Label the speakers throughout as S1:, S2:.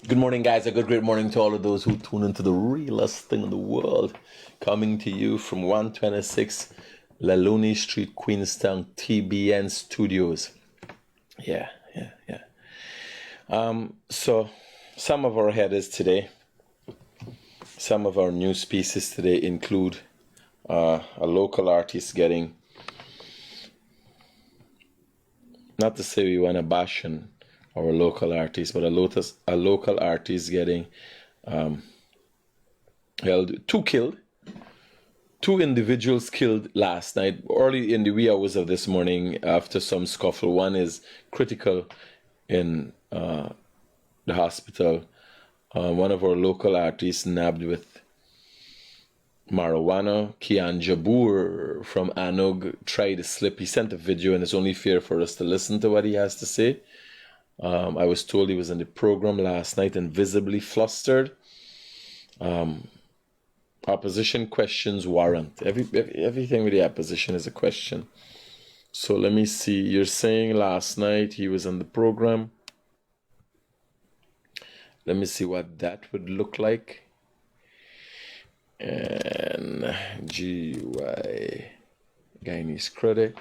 S1: Good morning, guys. A great morning to all of those who tune into the realest thing in the world. Coming to you from 126 Laluni Street, Queenstown, TBN Studios. Yeah. So, some of our headers today, some of our news pieces today include a local artist getting, not to say we want to bash our local artist, but a local artist getting held, two individuals killed last night, early in the wee hours of this morning after some scuffle. One is critical in the hospital. One of our local artists nabbed with marijuana. Kian Jabour from Anug tried to slip. He sent a video, and it's only fair for us to listen to what he has to say. I was told he was in the program last night and visibly flustered. Opposition questions warrant. Everything with the opposition is a question. So let me see. You're saying last night he was on the program. Let me see what that would look like. And GY Guyanese Critic.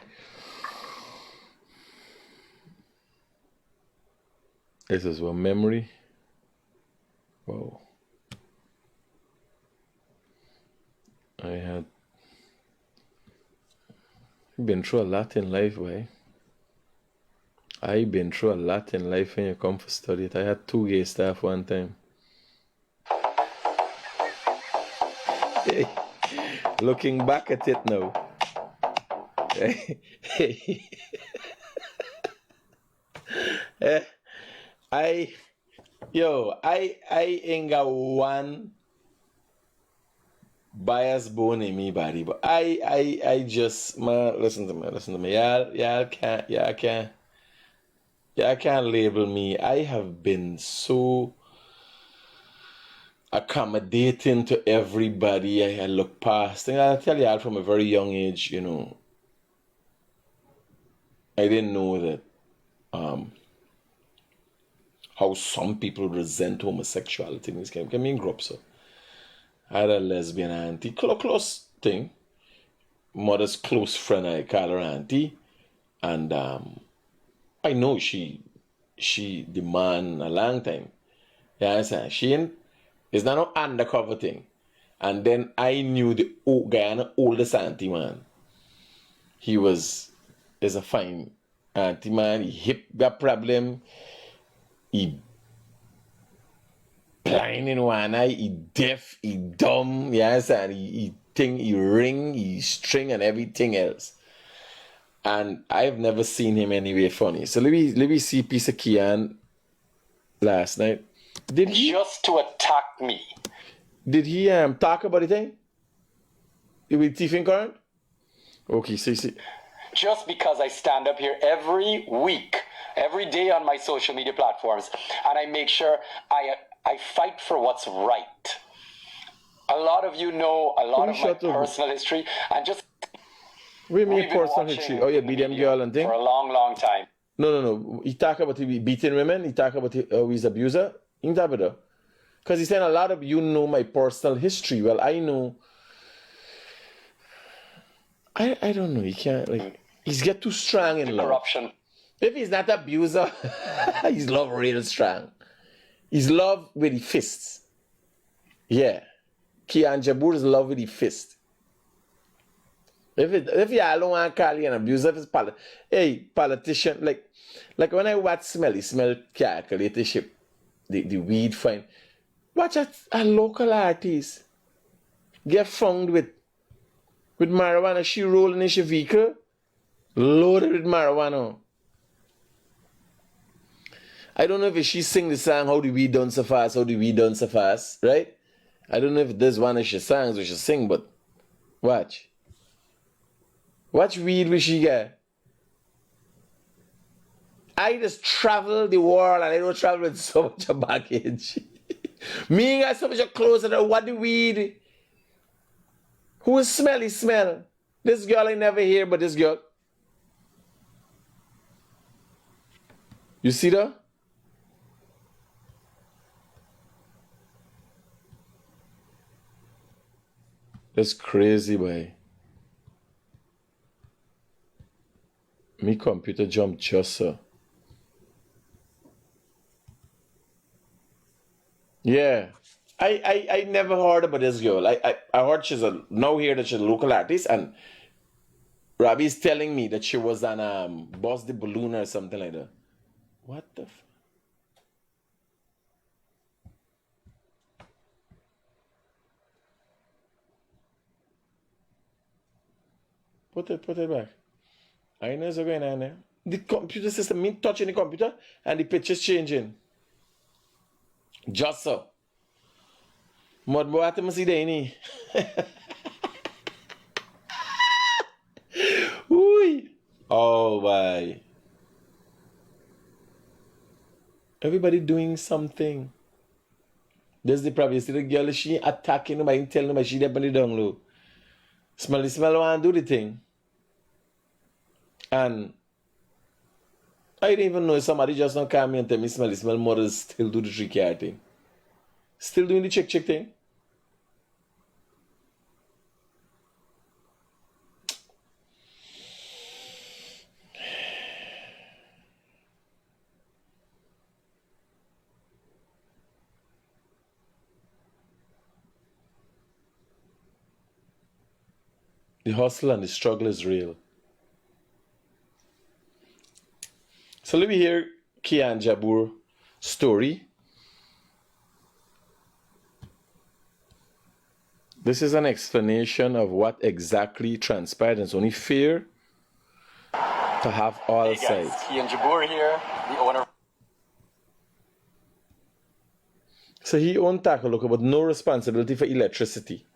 S1: This is one memory. Whoa. I've been through a lot in life, boy. I've been through a lot in life when you come for study it. I had 2 gay staff one time. Hey, looking back at it now. I ain't got one bias bone in me body, but I just listen to me. Y'all can't label me. I have been so accommodating to everybody. I look past, and I'll tell y'all from a very young age, I didn't know that how some people resent homosexuality in this game. Can mean grow up, so. I had a lesbian auntie, close thing. Mother's close friend, I call her auntie. And I know she demand a long time. You understand? It's not no undercover thing. And then I knew the Guyana oldest auntie, man. Is a fine auntie, man. He hip got problem. He blind in one eye, he deaf, he dumb, yes, and he ring, he string, and everything else. And I've never seen him anyway funny. So let me see a piece of Kian last night. Did he
S2: just to attack me?
S1: Did he talk about the thing with teeth and current? Okay, see.
S2: Just because I stand up here every week, every day on my social media platforms, and I make sure I fight for what's right. A lot of you know a lot of my personal history, and just
S1: we mean personal history. Oh yeah, beat them girl and thing
S2: for a long time.
S1: No. He talk about he beating women. He talk about he's abuser. He talk about because he's saying a lot of you know my personal history. Well, I know. I don't know. He can't he's get too strong in love.
S2: Corruption.
S1: If he's not abuser, he's love real strong. He's love with the fists. Yeah. Kian Jabour is love with the fist. If you don't want to call you an abuser, if it's politician, like when I watch Smelly Smell calculate the ship, the weed fine. Watch a local artist get found with marijuana. She rolling in her vehicle, loaded with marijuana. I don't know if she sing the song How the Weed Done So Fast, right? I don't know if this one is she songs or she sing, but watch. Watch weed will she get. I just travel the world and I don't travel with so much baggage. Me got so much clothes and what the weed. Who is Smelly Smell? This girl I never hear, but this girl. You see that? That's crazy, boy. Me computer jumped just so. Yeah. I never heard about this girl. I heard she's now hear that she's a local artist, and Robbie's telling me that she was on Boss the Balloon or something like that. What the Put it back. I know what's going on there. The computer system, me touching the computer and the picture's changing. Just so. Mud boy, I see the any. Ooh. Oh, boy. Everybody doing something. There's the problem. You see the girl, she attacking nobody and telling nobody she definitely down low. Smelly Smell want to do the thing. And I didn't even know if somebody just not come and tell me Smelly Smell models still do the tricky art thing. Still doing the check thing. The hustle and the struggle is real. So let me hear Kian Jabour story. This is an explanation of what exactly transpired. It's only fair to have all sides.
S2: Kian Jabour here, the owner.
S1: So he owned Takaloko, but no responsibility for electricity.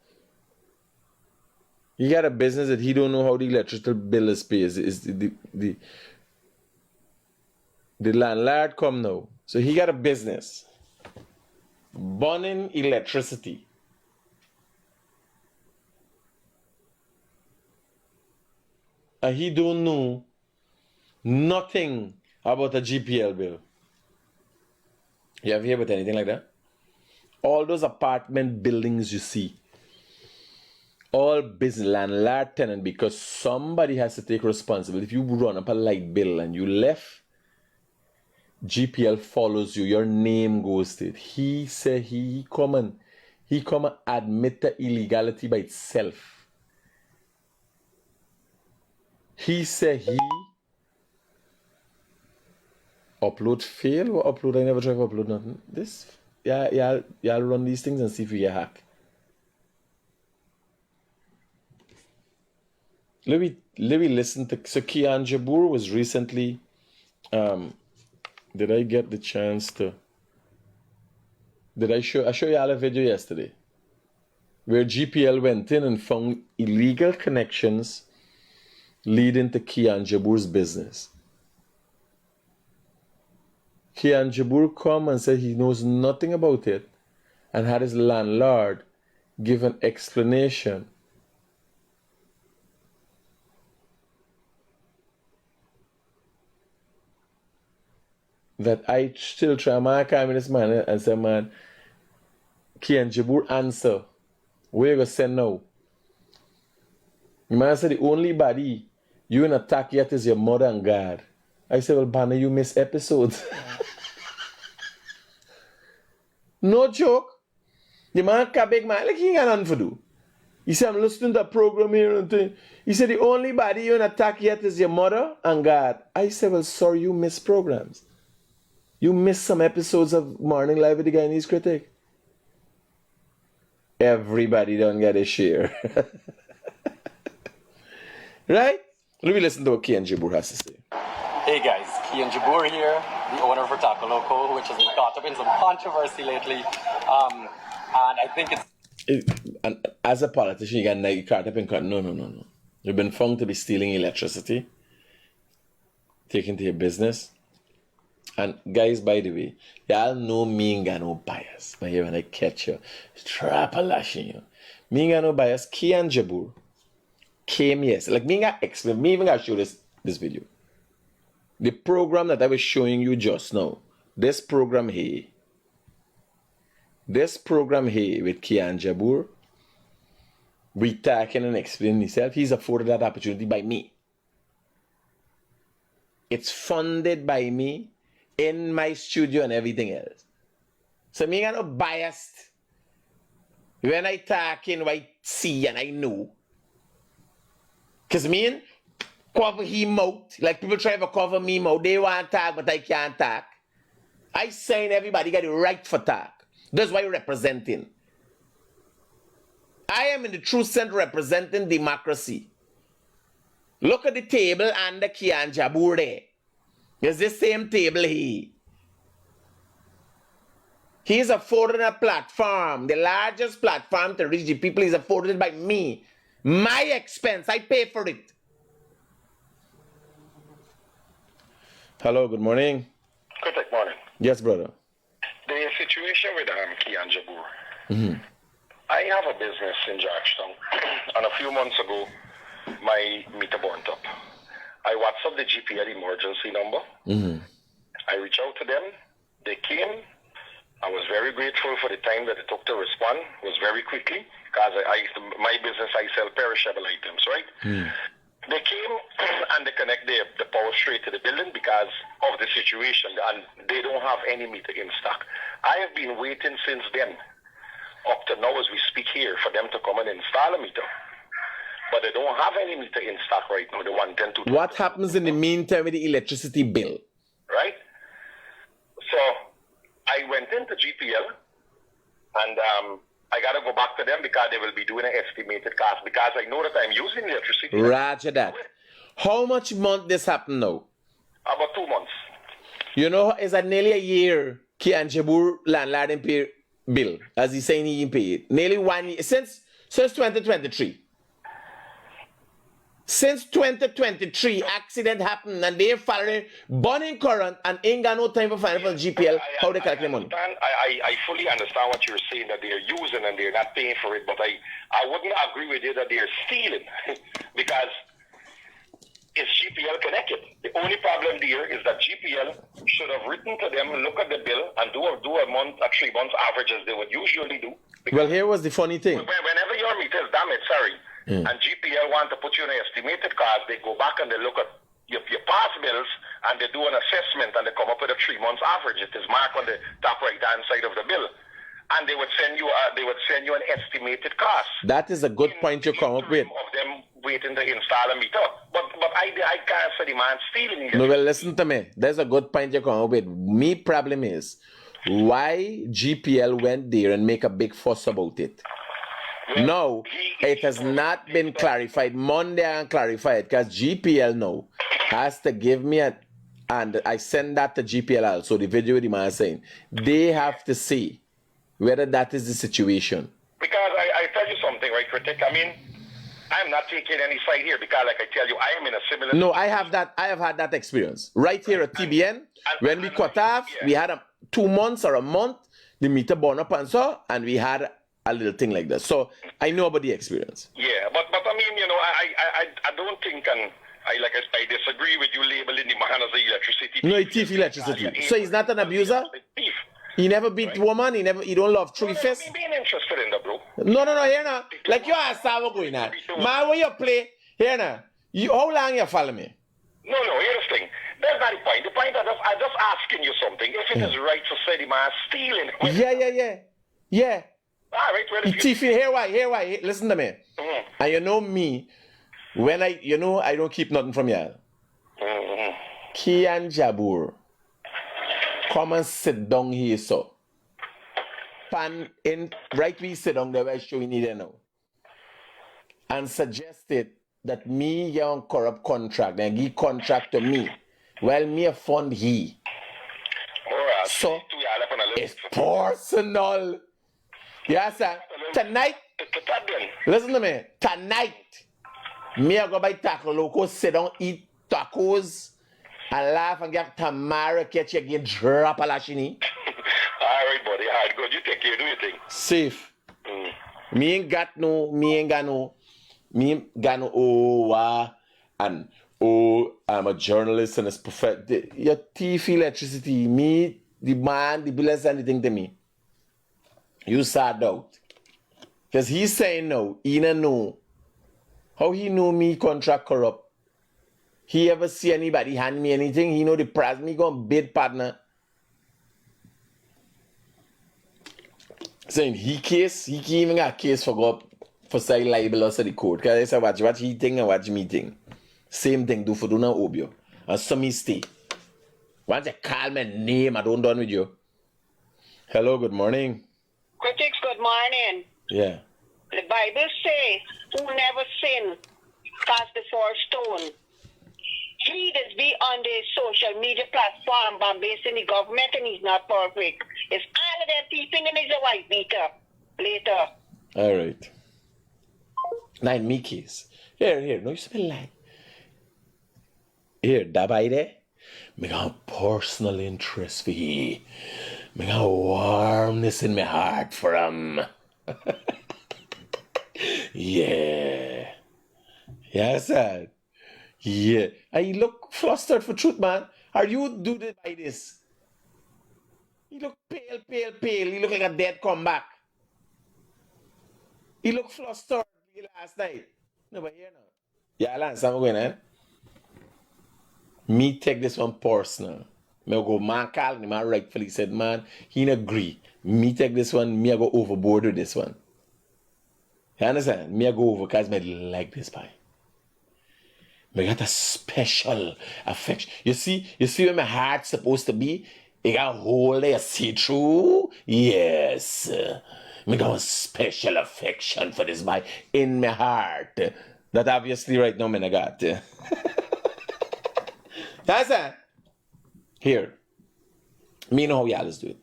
S1: He got a business that he don't know how the electrical bill is paid. Is the landlord come now. So he got a business. Burning electricity. And he don't know nothing about a GPL bill. You ever hear about anything like that? All those apartment buildings you see, all business landlord tenant, because somebody has to take responsibility. If you run up a light bill and you left, GPL follows you, your name goes to it. He said he come and admit the illegality by itself. He said he upload fail or upload. I never try to upload nothing. This y'all run these things and see if you get hacked. Let me listen to. So Kian Jabour was recently. Did I get the chance to? Did I show y'all a video yesterday where GPL went in and found illegal connections leading to Kian Jabour's business. Kian Jabour come and said he knows nothing about it and had his landlord give an explanation. That I still try my come in this man and say, man, Kian Jabour answer. Where you gonna send now? The man said the only body you in attack yet is your mother and God. I said, well, Banner, you miss episodes. No joke. The man can big man, like he ain't got nothing to do. He said, I'm listening to the program here and thing. He said, the only body you in attack yet is your mother and God. I said, well, sorry, you miss programs. You missed some episodes of Morning Live with the Guyanese Critic. Everybody don't get a share. Right? Let me listen to what Kian Jabour has to say.
S2: Hey guys, Kian Jabour here, the owner of Taco Loco, which has been caught up in some controversy lately. And I think
S1: and as a politician, you get caught up in no. You've been found to be stealing electricity, taking to your business. And guys, by the way, y'all know me ain't got no bias. But here when I catch you, trap a lashing you. Me ain't got no bias. Kian Jabour came yes. Like me ain't got explain. Me even got to show this video. The program that I was showing you just now. This program here. This program here with Kian Jabour. retacking and explaining himself. He's afforded that opportunity by me. It's funded by me in my studio and everything else. So me got no biased. When I talk in what I see and I know. Because me cover him mouth. Like people try to cover me mouth. They want to talk, but I can't talk. I saying everybody got the right for talk. That's why you're representing. I am in the true sense representing democracy. Look at the table under Kian Jabour there. It's the same table here. He is afforded a platform. The largest platform to reach the people is afforded by me. My expense. I pay for it. Hello, good morning.
S3: Critic, morning.
S1: Yes, brother.
S3: The situation with Kian Jabour. I have a business in Georgetown, and a few months ago, my meter burnt up. I WhatsApp the GPL emergency number. I reached out to them. They came. I was very grateful for the time that it took to respond. It was very quickly, because my business, I sell perishable items, right? They came and they connect the power straight to the building because of the situation, and they don't have any meter in stock. I have been waiting since then, up to now as we speak here, for them to come and install a meter. But they don't have any meter in stock right now. They want them to.
S1: What happens in the meantime with the electricity bill?
S3: Right? So I went into GPL, and I got to go back to them because they will be doing an estimated cost, because I know that I'm using electricity.
S1: Roger that. How much month this happened now?
S3: About 2 months.
S1: You know, it's nearly a year Kian Jabour landlord didn't pay bill, as he's saying he didn't pay it. Nearly 1 year, since 2023. Since 2023, accident happened and they're following burning current and ain't got no time for finding for GPL. How they collect the money?
S3: I fully understand what you're saying, that they're using and they're not paying for it, but I wouldn't agree with you that they're stealing because it's GPL connected. The only problem there is that GPL should have written to them, look at the bill, and do a month, a 3 months average as they would usually do.
S1: Well, here was the funny thing.
S3: Whenever your meter is damaged, and GPL want to put you in an estimated cost, they go back and they look at your past bills and they do an assessment and they come up with a 3 months average. It is marked on the top right hand side of the bill, and they would send you an estimated cost.
S1: That is a good point you come up with.
S3: Of them waiting to install a meter, but I can't say the man stealing.
S1: No, well, listen to me. There's a good point you come up with. Me problem is why GPL went there and make a big fuss about it. No, it has not been clarified. Monday and clarified because GPL now has to give me and I send that to GPL also, the video with the man saying they have to see whether that is the situation.
S3: Because I tell you something, right, Critic? I mean, I'm not taking any side here because, like I tell you, I am in a similar.
S1: No, I have had that experience right here at TBN. When we cut off, we had 2 months or a month, the meter burn up and so, and we had a little thing like that. So I know about the experience.
S3: Yeah, but I mean, you know, I don't think, and I disagree with you labeling the man as an electricity.
S1: No, he thief electricity. So he's not an abuser?
S3: Thief.
S1: He never beat woman. He don't love three fists.
S3: Being interested in the bro.
S1: No, here now. Like you ask how going on. Man, when you play here now, how long you follow me?
S3: No, here's the thing. That's not the point. The point I'm just asking you something. If it is right to say the man stealing.
S1: Yeah.
S3: All right, well,
S1: he thief. Here why? Listen to me. And you know me, when I don't keep nothing from you. Kian Jabour, come and sit down here, so. Pan in right we sit down there where I show you there now. And suggested that me get on corrupt contract and give contract to me. Well, me a fund he. So it's personal. Yes, sir. Tonight, listen to me. Tonight, me I go buy taco loco, sit down, eat tacos, and laugh and get Tamara catch you again, drop a lashini.
S3: Alright, buddy. Alright, good. You take care, do your thing.
S1: Safe. Me ain't got no, I'm a journalist and it's perfect. Your thief electricity, me, the man, the bill is anything to me. You sad out. Because he's saying no. He don't know. How he know me contract corrupt? He ever see anybody hand me anything? He know the price me gonna bid partner. Saying he even got a case for say libel or the court. Because I say what he think and what me think. Same thing do for do now obio. And some me stay. Once you call my name, I don't done with you. Hello, good morning.
S4: Critics, good morning.
S1: Yeah.
S4: The Bible says, who never sin, cast the first stone. He that be on the social media platform, but based in the government, and he's not perfect. It's all of them people and he's a white beater. Later.
S1: All right. Now in me case. Here. No, you smell like. Here, that by there. Me got a personal interest for you. Me got a warmness in my heart for him. Yeah. Yes, sir. Yeah. And you look flustered for truth, man. Are you do this by this? You look pale. You look like a dead comeback. You look flustered last night. No, but here now. Yeah, Lance, I'm going on. Me take this one personal. Me go man call him, man rightfully said, man, he didn't agree. Me take this one, me I go overboard with this one. You understand? Me I go over because me like this pie. Me got a special affection. You see where my heart's supposed to be? It got a hole there, see through? Yes. Me got a special affection for this boy in my heart. That obviously right now me I got. That's it. Here. Me know how y'all do it.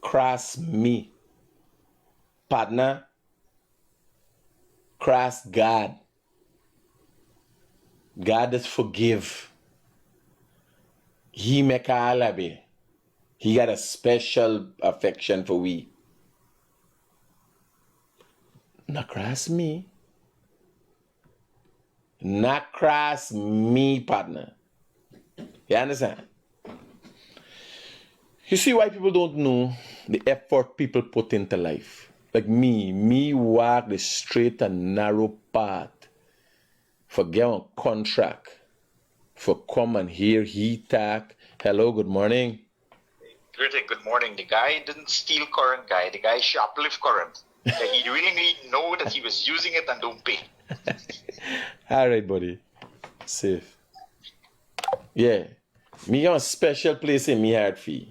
S1: Cross me. Partner. Cross God. God is forgive. He make all of it. He got a special affection for we. Not cross me. Not cross me, partner. You understand? You see why people don't know the effort people put into life. Like me walk the straight and narrow path for get on contract, for come and hear he talk. Hello, good morning.
S5: Critic, good morning. The guy didn't steal current, guy. The guy shoplift current. He really need know that he was using it and don't pay.
S1: All right, buddy. Safe. Yeah. Me got a special place in me heart for you.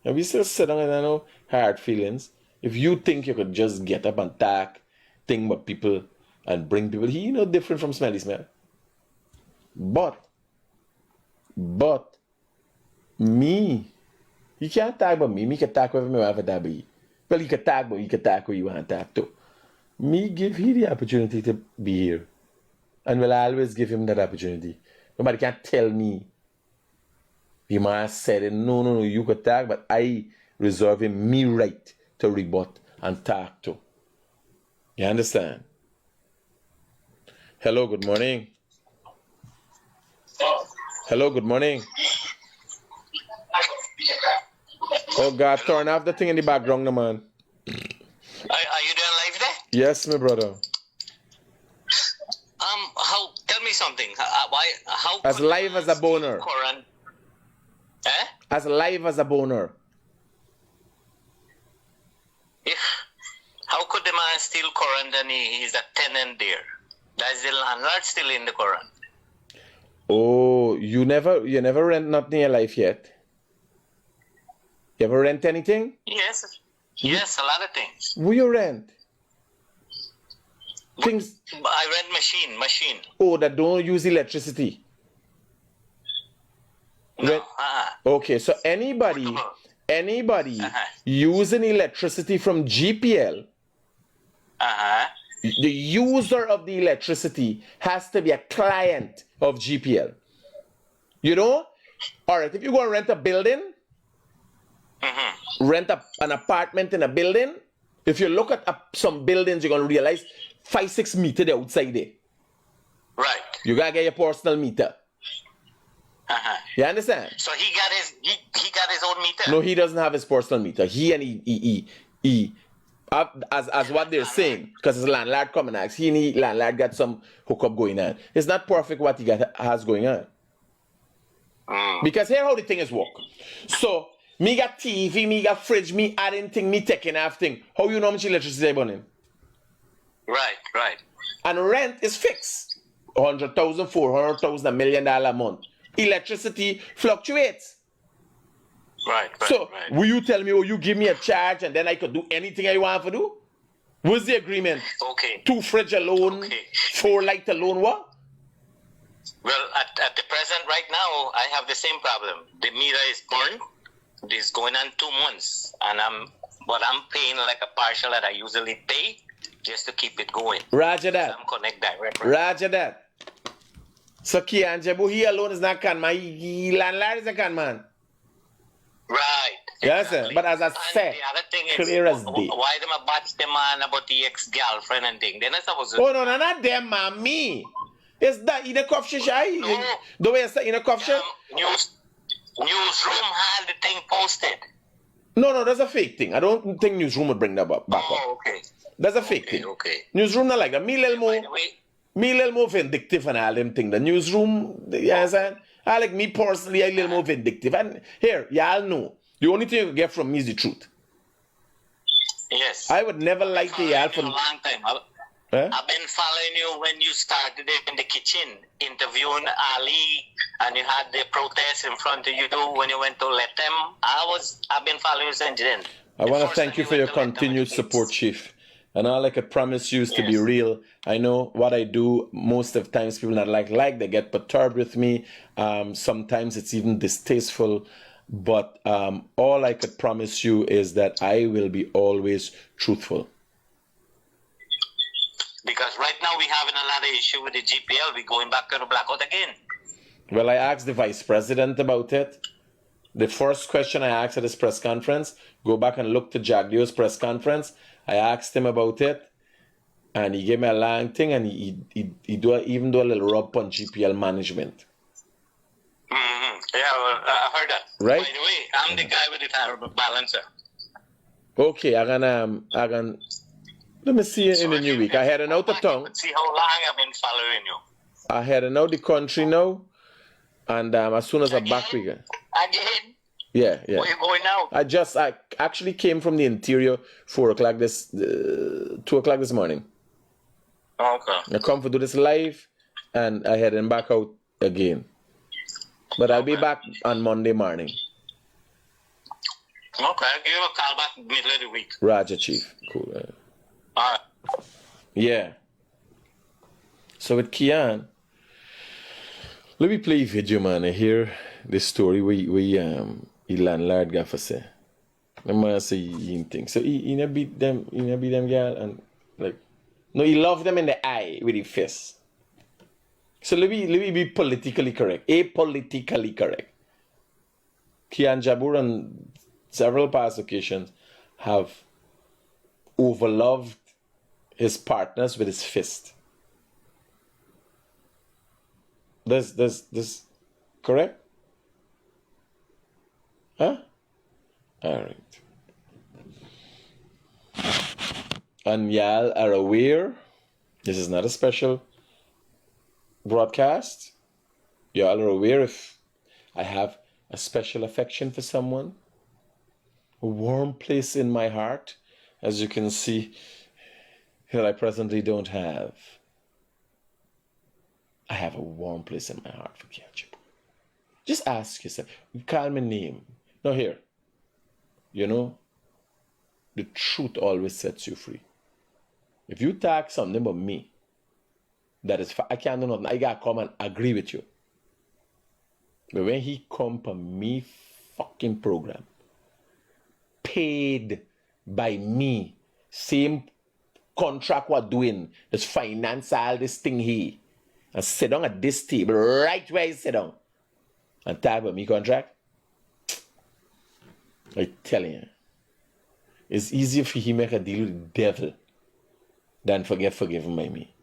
S1: And we still sit down and I know hard feelings. If you think you could just get up and talk, think about people and bring people, he no different from Smelly Smell. But me, you can't talk about me. Me can talk whatever me want to talk about you. Well, you can talk, but you can talk what you want to talk to. Me give him the opportunity to be here. And will always give him that opportunity. Nobody can tell me. The man said, no, you could talk, but I reserve him me right to rebut and talk to. You understand? Hello, good morning. Hello, good morning. Oh God, turn off the thing in the background, no man.
S5: Are you there live there?
S1: Yes, my brother.
S5: Tell me something. How
S1: as live as a boner.
S5: Quran? Eh?
S1: As live as a boner.
S5: How could the man steal Quran and he's a tenant there? That's the landlord still in the Quran.
S1: Oh, you never rent nothing in your life yet? You ever rent anything?
S5: Yes, a lot of things.
S1: Who you rent? Things.
S5: I rent machine.
S1: Oh, that don't use electricity.
S5: No.
S1: Okay, so anybody using electricity from GPL, the user of the electricity has to be a client of GPL. You know? All right, if you go and rent a building, rent an apartment in a building, if you look at some buildings, you're going to realize 5-6 meters there outside there.
S5: Right.
S1: You got to get your personal meter. You understand?
S5: So he got his own meter?
S1: No, he doesn't have his personal meter. He as what they're saying, because his landlord come and ask, he need landlord got some hookup going on. It's not perfect what he has going on. Because here how the thing is work. So me got TV, me got fridge, me adding thing, me taking off thing. How you know how much electricity burning?
S5: Right.
S1: And rent is fixed. 100,000, 400,000, $1 million a month. Electricity fluctuates.
S5: Right.
S1: So, will you tell me, you give me a charge and then I could do anything I want to do? What's the agreement?
S5: Okay.
S1: 2 fridge alone, 4 light alone, what?
S5: Well, at the present right now, I have the same problem. The meter is burned. It's going on 2 months. And I'm paying like a partial that I usually pay just to keep it going.
S1: Roger that.
S5: So I'm connect direct.
S1: Roger that. So Kian Jabour, he alone is not can man. He landlord is a can man.
S5: Right.
S1: Yes,
S5: Exactly.
S1: sir. But as I said,
S5: the other thing is,
S1: clear as day.
S5: why them a batch them man about the ex-girlfriend and thing? They're not supposed to...
S1: Oh, no, not them, man. Me. It's that in a coffee shop.
S5: No.
S1: The way I say in a coffee shop?
S5: Newsroom had the thing posted.
S1: No, that's a fake thing. I don't think newsroom would bring that back up.
S5: Okay.
S1: That's a fake thing.
S5: Okay.
S1: Newsroom not like that. Me little
S5: By the way,
S1: more vindictive and all them thing. The newsroom, you understand? I like me personally, I little more vindictive. And here, y'all know, the only thing you can get from me is the truth.
S5: yes.
S1: I would never like the y'all
S5: for
S1: from...
S5: a long time. I've been following you when you started in the kitchen, interviewing Ali, and you had the protest in front of you when you went to let them. I've been following you since then.
S1: I want to thank you for your continued support, Chief. And all I could promise you is to be real. I know what I do, most of the times people not like, they get perturbed with me. Sometimes it's even distasteful. But all I could promise you is that I will be always truthful.
S5: Because right now we're having a lot of issue with the GPL. We're going back to the blackout again.
S1: Well, I asked the Vice President about it. The first question I asked at his press conference, go back and look to Jagdio's press conference. I asked him about it, and he gave me a long thing, and he even do a little rub on GPL management.
S5: Mm-hmm. Yeah, well, I heard that.
S1: Right?
S5: By the way, I'm the guy with the time balancer.
S1: Okay, I'm gonna let me see you in the new week. I heading out of town.
S5: See how long I've been following you.
S1: I heading out the country now, and as soon as I'm back, we go.
S5: Again?
S1: Yeah.
S5: Where you going now?
S1: I actually came from the interior 2 o'clock this morning.
S5: Okay.
S1: I come to do this live, and I heading back out again. But I'll be back on Monday morning.
S5: Okay, I'll give you a call back middle of the week.
S1: Roger, Chief. Cool.
S5: All right.
S1: Yeah. So with Kian, let me play a video, man. I hear this story where he landlord got for say. The man say he think. So he beat them girl, and like, no, he loved them in the eye with his fist. So let me be politically correct. Apolitically correct. Kian Jabour on several past occasions have overloved his partners with his fist. This correct? Huh? All right. And y'all are aware, this is not a special broadcast. Y'all are aware if I have a special affection for someone, a warm place in my heart, as you can see, that I presently don't have. I have a warm place in my heart for Kian Jabour. Just ask yourself, call my name. Now here, the truth always sets you free. If you talk something about me, that is, I can't do nothing. I gotta come and agree with you. But when he come to me fucking program, paid by me, same contract we're doing, just finance all this thing here, and sit down at this table, right where you sit down, and talk about me contract, I tell you, it's easier for him make a deal with the devil than get forgiven by me.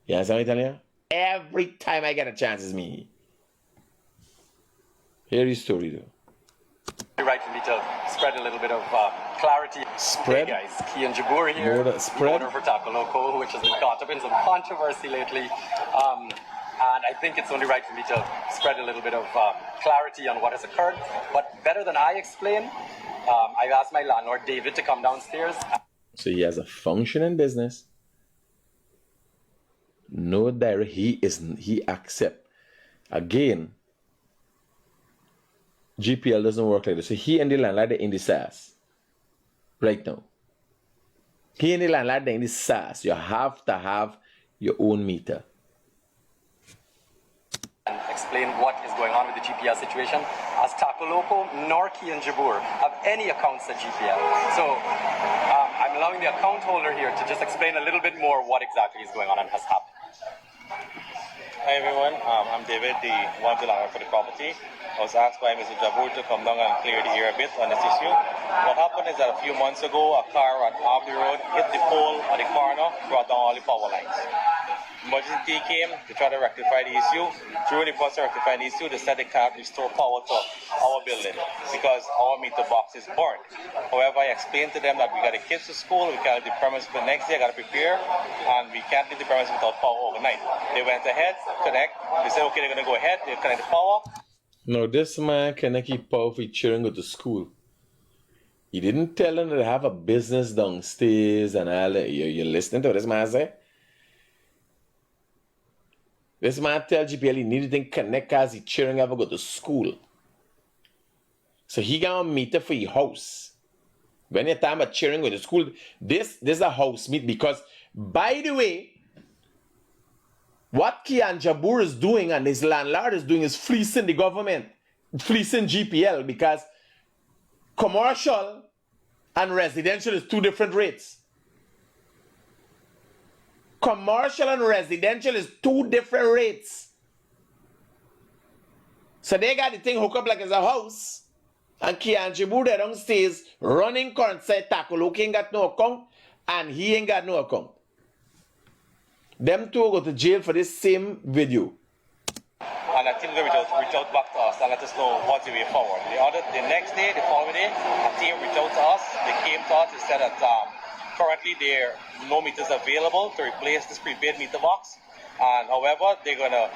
S1: You understand what I'm telling you? Every time I get a chance, it's me. Hear his story though.
S2: Right for me to spread a little bit of clarity.
S1: Spread?
S2: Hey guys, Kian Jabour here,
S1: Spread?
S2: owner for Taco Loco, which has been caught up in some controversy lately. And I think it's only right for me to spread a little bit of clarity on what has occurred. But better than I explain, I've asked my landlord, David, to come downstairs.
S1: So he has a functioning business. No direct, he accept. Again, GPL doesn't work like this. So he and the landlord, they're in the SAS. Right now. He and the landlord, they're in the SAS. You have to have your own meter.
S2: And explain what is going on with the GPL situation, as Taco Loco nor Kian Jabour have any accounts at GPL. So I'm allowing the account holder here to just explain a little bit more what exactly is going on and has happened.
S6: Hi everyone, I'm David, the one of the landlord for the property. I was asked by Mr. Jabour to come down and clear the air a bit on this issue. What happened is that a few months ago, a car on Abbey Road hit the pole at the corner, brought down all the power lines. Emergency came to try to rectify the issue. During the process of rectifying the issue, they said they can't restore power to our building because our meter box is burnt. However, I explained to them that we got the kids to school, we can't leave the premise for the next day, got to prepare, and we can't leave the premise without power overnight. They went ahead, connect, they said, okay, they're going to go ahead, they connect the power.
S1: No, this man cannot keep power for children go to school. He didn't tell them that they have a business downstairs and all that. You're listening to what this man say? This man tell GPL he needed to connect as his children ever go to school. So he got a meter for your house. When you time about children go to school, this is a house meet because, by the way, what Kian Jabour is doing and his landlord is doing is fleecing the government, fleecing GPL, because commercial and residential is two different rates. Commercial and residential is two different rates. So they got the thing hooked up like it's a house. And Kian Jabour there downstairs running current say Taco Loco ain't got no account and he ain't got no account. Them two go to jail for this same video.
S6: And I think they reach out back to us and let us know what's the way forward. The next day, the following day, a team reached out to us. They came to us and said that currently there are no meters available to replace this prepaid meter box. And however, they're going to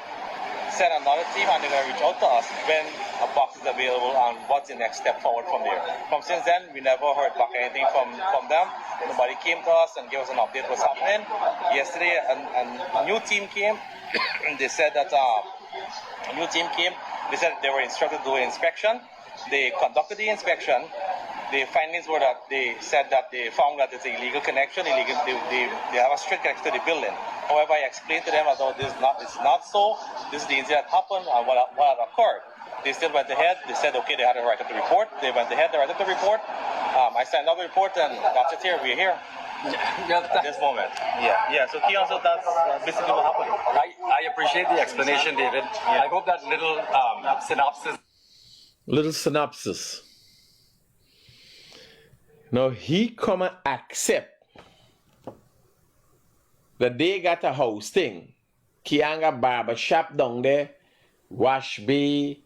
S6: send another team and they're going to reach out to us when a box is available and what's the next step forward from there. From since then, we never heard back anything from them. Nobody came to us and gave us an update what's happening. Yesterday, a new team came. They said that a new team came. They said they were instructed to do an inspection. They conducted the inspection. The findings were that they said that they found that it's an illegal connection. They have a strict connection to the building. However, I explained to them that it's not so. This is the incident that happened and what had occurred. They still went ahead. They said, okay, they had to write up the report. They went ahead, they wrote up the report. I signed up the report, and that's it here. We're here. At this moment. Yeah. So Kian, so that's basically what happened.
S2: I appreciate the explanation, David. I hope that
S1: little synopsis. Now he come and accept that they got a house thing. Kian got barber shop down there, wash bay,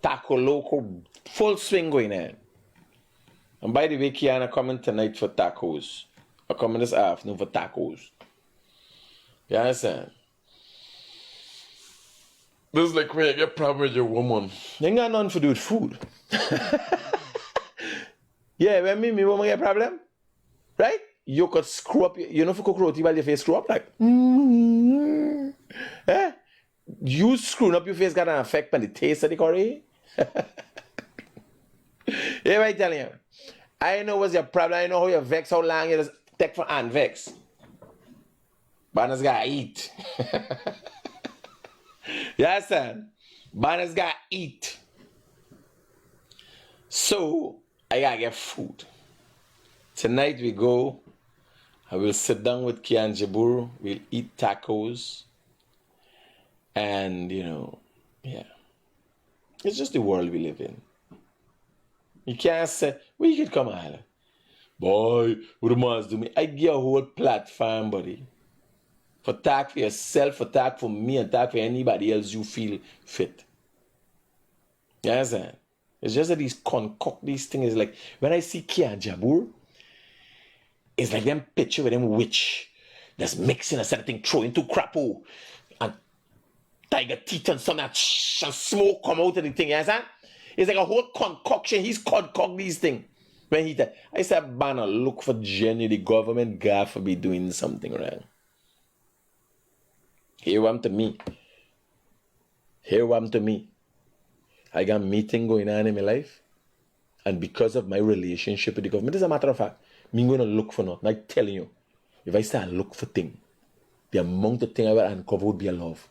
S1: Taco Loco, full swing going on. And by the way, Kiana coming tonight for tacos. I'm coming this afternoon for tacos. You understand? This is like when you get a problem with your woman. You ain't got nothing to do with food. Yeah, when me woman get a problem, right? You could screw up, you know, if you cook roti while your face screw up, like, eh? You screwing up your face got an effect on the taste of the curry. Yeah, right, telling you. I know what's your problem. I know how you vex, how long you just take for and vex. Banners gotta eat. You understand? Banners gotta eat. So, I gotta get food. Tonight we go, I will sit down with Kian Jabour, we'll eat tacos. And, you know, yeah. It's just the world we live in. You can't say, well, you could come and holler. Boy, what the man's do me? I give a whole platform, buddy. For talk for yourself, for talk for me, and talk for anybody else you feel fit. You understand? It's just that these concoct these things. Like when I see Kian Jabour, it's like them picture with them witch that's mixing a certain thing, throwing two crapo and tiger teeth and some that and smoke come out of the thing. You understand? It's like a whole concoction. He's concoct these things. When he I said, Banner, look for Jenny, the government guy for be doing something wrong. Here one to me. Here one to me. I got a meeting going on in my life. And because of my relationship with the government, as a matter of fact, I'm going to look for nothing. I'm telling you, if I start look for things, the amount of things I will uncover would be a love.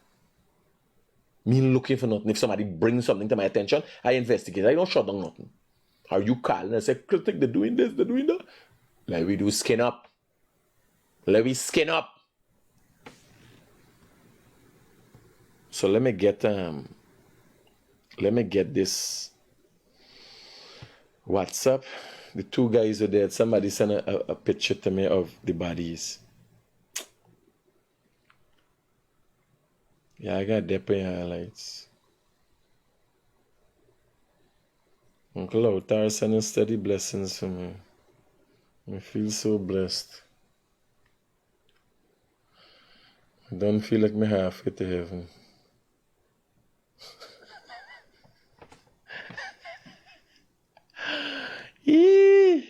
S1: Me looking for nothing. If somebody brings something to my attention, I investigate. I don't shut down nothing. Are you calling and say, Critic, they're doing this, they're doing that? Let we do skin up. Let me skin up. So let me get this WhatsApp. The two guys are there. Somebody sent a picture to me of the bodies. Yeah, I got Depe highlights. Uncle Outar sending steady blessings for me. I feel so blessed. I don't feel like me halfway to heaven. Yee.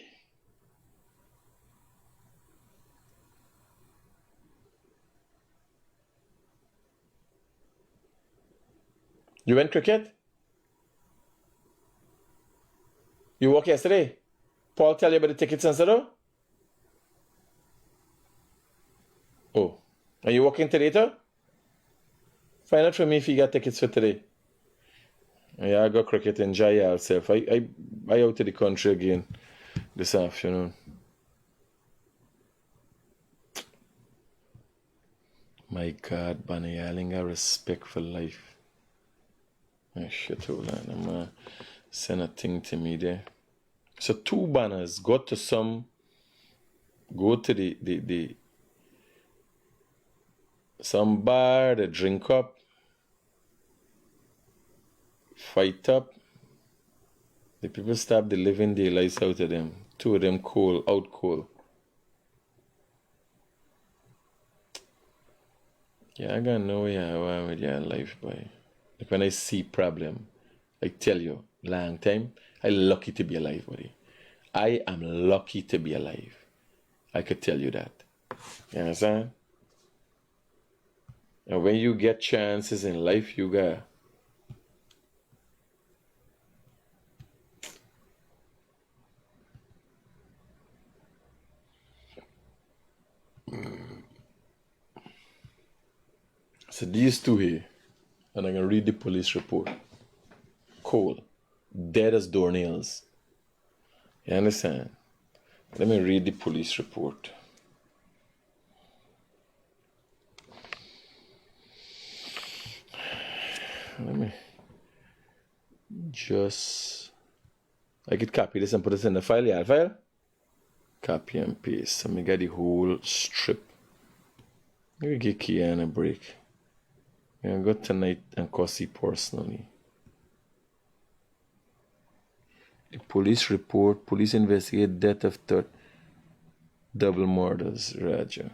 S1: You went cricket? You walked yesterday? Paul tell you about the tickets and stuff? Oh. Are you walking today too? Find out from me if you got tickets for today. Yeah, I go cricket, enjoy yourself. I out to the country again this afternoon. My God, Bunny Allen got respect for life. Oh, shit, hold on. I'm gonna send a thing to me there. So two banners. Go to the some bar, the drink up, fight up. The people stab the living daylights out of them. Two of them out cold. Yeah, I got no way how I'm with your life, boy. Like when I see problem, I tell you, long time, I'm lucky to be alive, buddy. I am lucky to be alive. I could tell you that. You understand? And when you get chances in life, you got. So these two here, and I'm going to read the police report. Cool. Dead as doornails. You understand? Let me read the police report. Let me just... I could copy this and put this in the file. Yeah, file. Copy and paste. Let me get the whole strip. Let me give Kian a break. I'm going to go tonight and Cossie personally. The police report. Police investigate death of third. Double murders. Raja.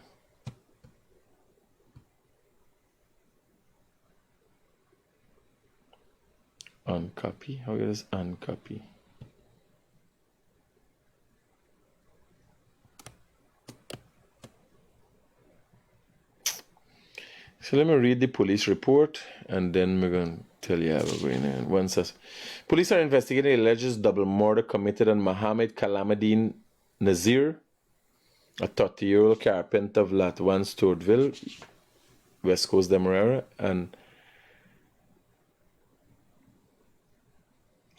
S1: Uncopy. How is uncopy? So let me read the police report and then we're going to tell you how we're going on. One says, police are investigating alleged double murder committed on Mohammed Kalamuddin Nazir, a 30-year-old carpenter of Lot 1 Sturtville, West Coast Demerara, and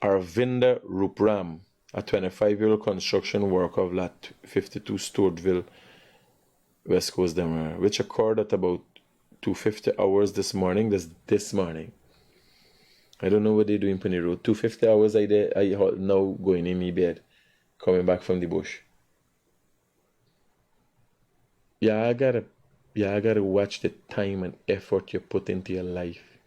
S1: Arvinda Rupram, a 25-year-old construction worker of Lot 52 Sturtville, West Coast Demerara, which occurred at about 2:50 hours this morning. This morning. I don't know what they do in Penny Road. 2:50 hours I now going in my bed, coming back from the bush. Yeah, I gotta watch the time and effort you put into your life.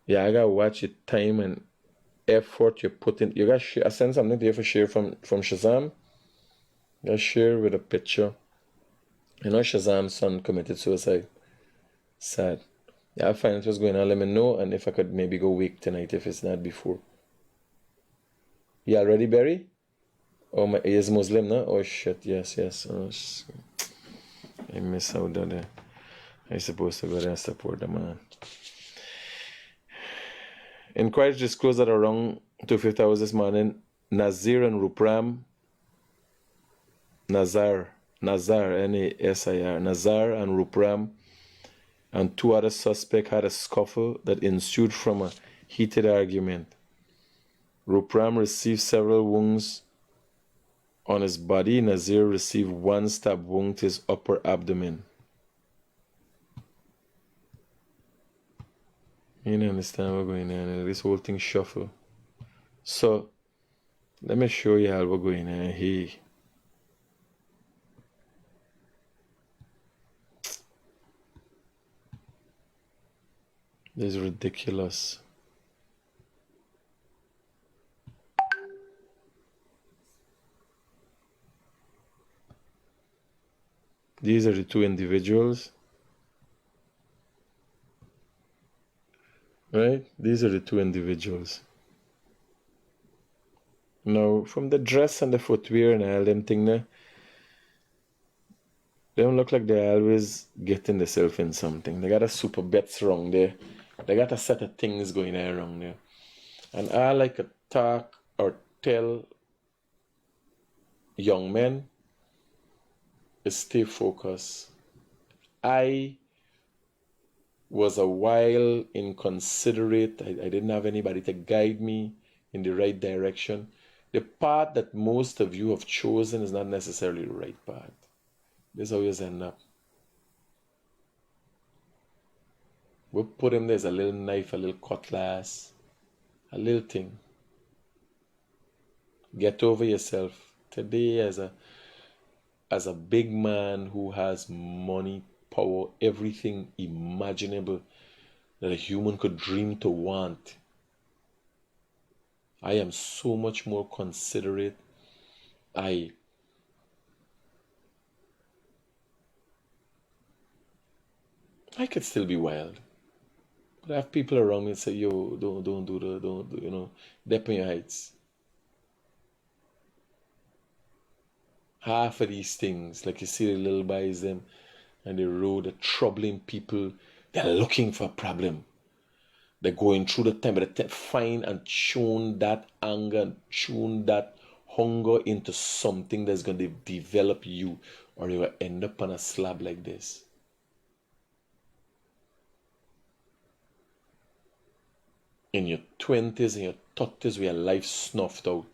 S1: Yeah, I gotta watch it, time and effort you put in. You gotta share. I send something to you for share from Shazam. You gotta share with a picture. You know, Shazam's son committed suicide. Sad. Yeah, I'll find out what's going on. Let me know, and if I could maybe go wake tonight if it's not before. You already, Barry? Oh, my, he is Muslim, no? Oh, shit. Yes. Oh, I miss out on that. I supposed to go there and support the man. Inquiries disclosed that around 2:50 hours this morning, Nazir, N-A-S-I-R, Nazar and Rupram and two other suspects had a scuffle that ensued from a heated argument. Rupram received several wounds on his body. Nazir received one stab wound to his upper abdomen. You don't understand what's going on. This whole thing shuffle. So, let me show you how we're going on here. This is ridiculous. These are the two individuals. Right? These are the two individuals. Now, from the dress and the footwear and all them thing there, they don't look like they're always getting themselves in something. They got a super bets wrong there. They got a set of things going on wrong there. And all I could talk or tell young men is stay focused. I was a while inconsiderate. I didn't have anybody to guide me in the right direction. The path that most of you have chosen is not necessarily the right path. This always end up. We put him there's a little knife, a little cutlass, a little thing. Get over yourself. Today, as a big man who has money, power, everything imaginable that a human could dream to want, I am so much more considerate. I could still be wild, but I have people around me that say, "Yo, don't do, dep on your heights." Half of these things, like you see the little boys them and the road, the troubling people, they're looking for a problem. They're going through the time, but they find and tune that anger and tune that hunger into something that's going to develop you, or you will end up on a slab like this. In your 20s and your 30s, where your life snuffed out.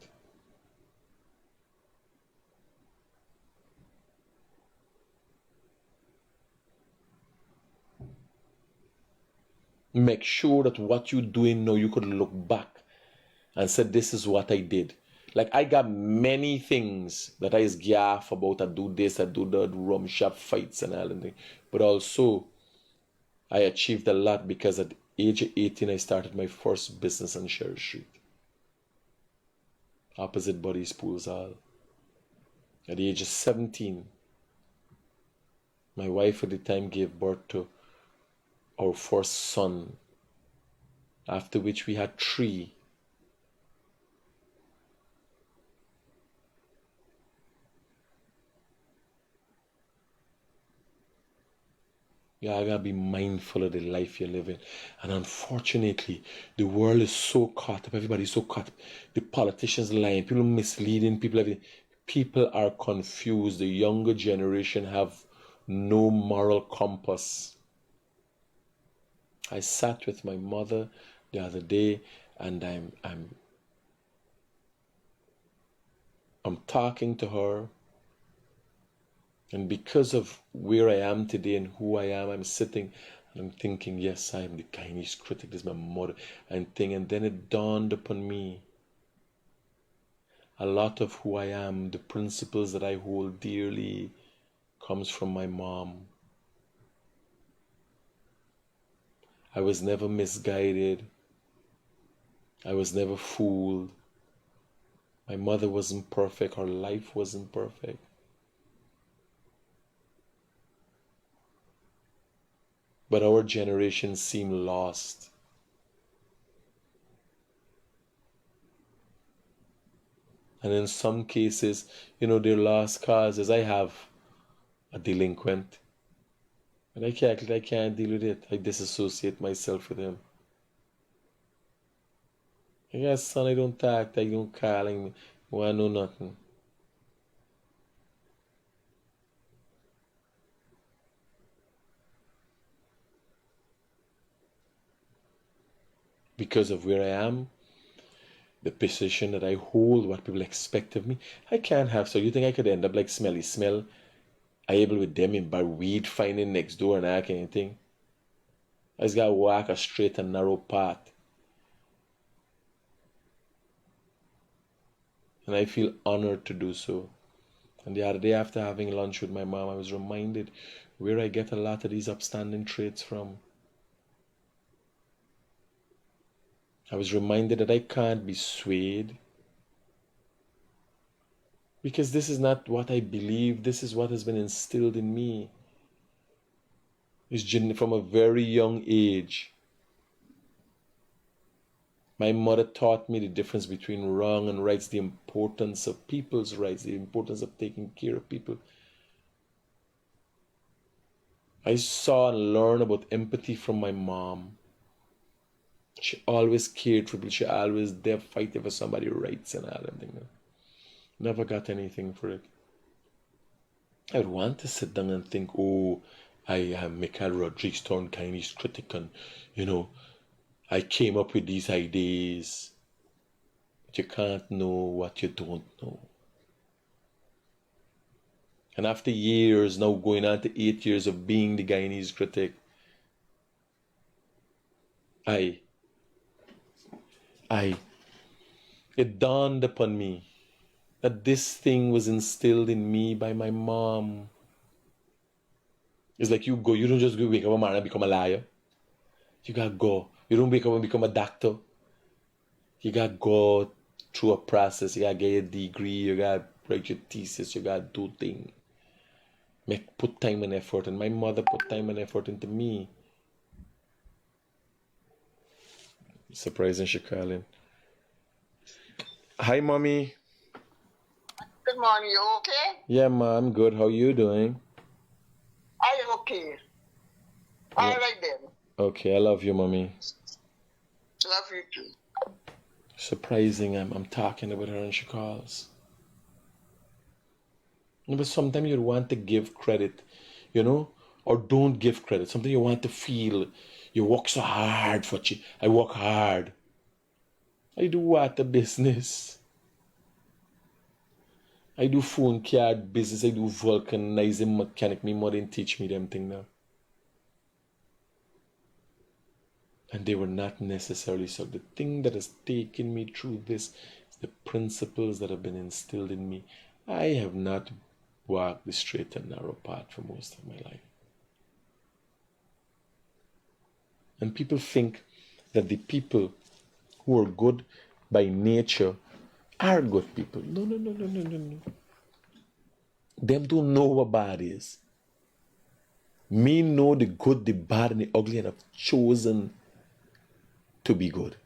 S1: Make sure that what you're doing now, you could look back and say, this is what I did. Like, I got many things that I is gaff about. I do this, I do that, rum shop fights and all that. But also, I achieved a lot because at the age of 18, I started my first business on Sherry Street. Opposite Buddy's Pools Hall. At the age of 17, my wife at the time gave birth to our first son, after which we had 3. Yeah, I gotta be mindful of the life you're living. And unfortunately, the world is so caught up, everybody's so caught up. The politicians lying, people misleading, people are confused. The younger generation have no moral compass. I sat with my mother the other day, and I'm talking to her, and because of where I am today and who I am, I'm sitting and I'm thinking, yes, I am the Guyanese critic. This is my mother, and then it dawned upon me. A lot of who I am, the principles that I hold dearly, comes from my mom. I was never misguided. I was never fooled. My mother wasn't perfect. Her life wasn't perfect. But our generation seemed lost. And in some cases, they're lost causes. I have a delinquent. And I can't deal with it. I disassociate myself with him. I guess, son, I don't talk, I don't call him. I want to know nothing. Because of where I am, the position that I hold, what people expect of me, I can't have. So you think I could end up like Smelly Smell? I able with them in bar weed finding next door and that kind of thing? I just gotta walk a straight and narrow path. And I feel honored to do so. And the other day after having lunch with my mom, I was reminded where I get a lot of these upstanding traits from. I was reminded that I can't be swayed. Because this is not what I believe. This is what has been instilled in me. It's from a very young age. My mother taught me the difference between wrong and rights, the importance of people's rights, the importance of taking care of people. I saw and learned about empathy from my mom. She always cared for people. She always there fighting for somebody's rights and all that thing. Never got anything for it. I would want to sit down and think, oh, I am Michael Rodriguez turned Guyanese critic, and I came up with these ideas. But you can't know what you don't know. And after years, now going on to 8 years of being the Guyanese critic, it dawned upon me that this thing was instilled in me by my mom. It's like you don't just go wake up one morning and become a liar. You gotta go. You don't wake up and become a doctor. You gotta go through a process. You gotta get your degree. You gotta write your thesis. You gotta do things. Put time and effort. And my mother put time and effort into me. Surprising she calling. Hi, mommy.
S4: Good morning. You okay?
S1: Yeah, ma, I'm good. How you doing?
S4: I'm okay. All right then.
S1: Okay, I love you, mommy.
S4: Love you too.
S1: Surprising, I'm talking about her and she calls. But sometimes you want to give credit, or don't give credit. Something you want to feel. You work so hard for it. I work hard. I do water business. I do phone card business. I do vulcanizing mechanic. My mother didn't teach me them thing now. And they were not necessarily so. The thing that has taken me through this is the principles that have been instilled in me. I have not walked the straight and narrow path for most of my life. And people think that the people who are good by nature are good people. No. Them don't know what bad is. Me know the good, the bad, and the ugly, and I've chosen to be good.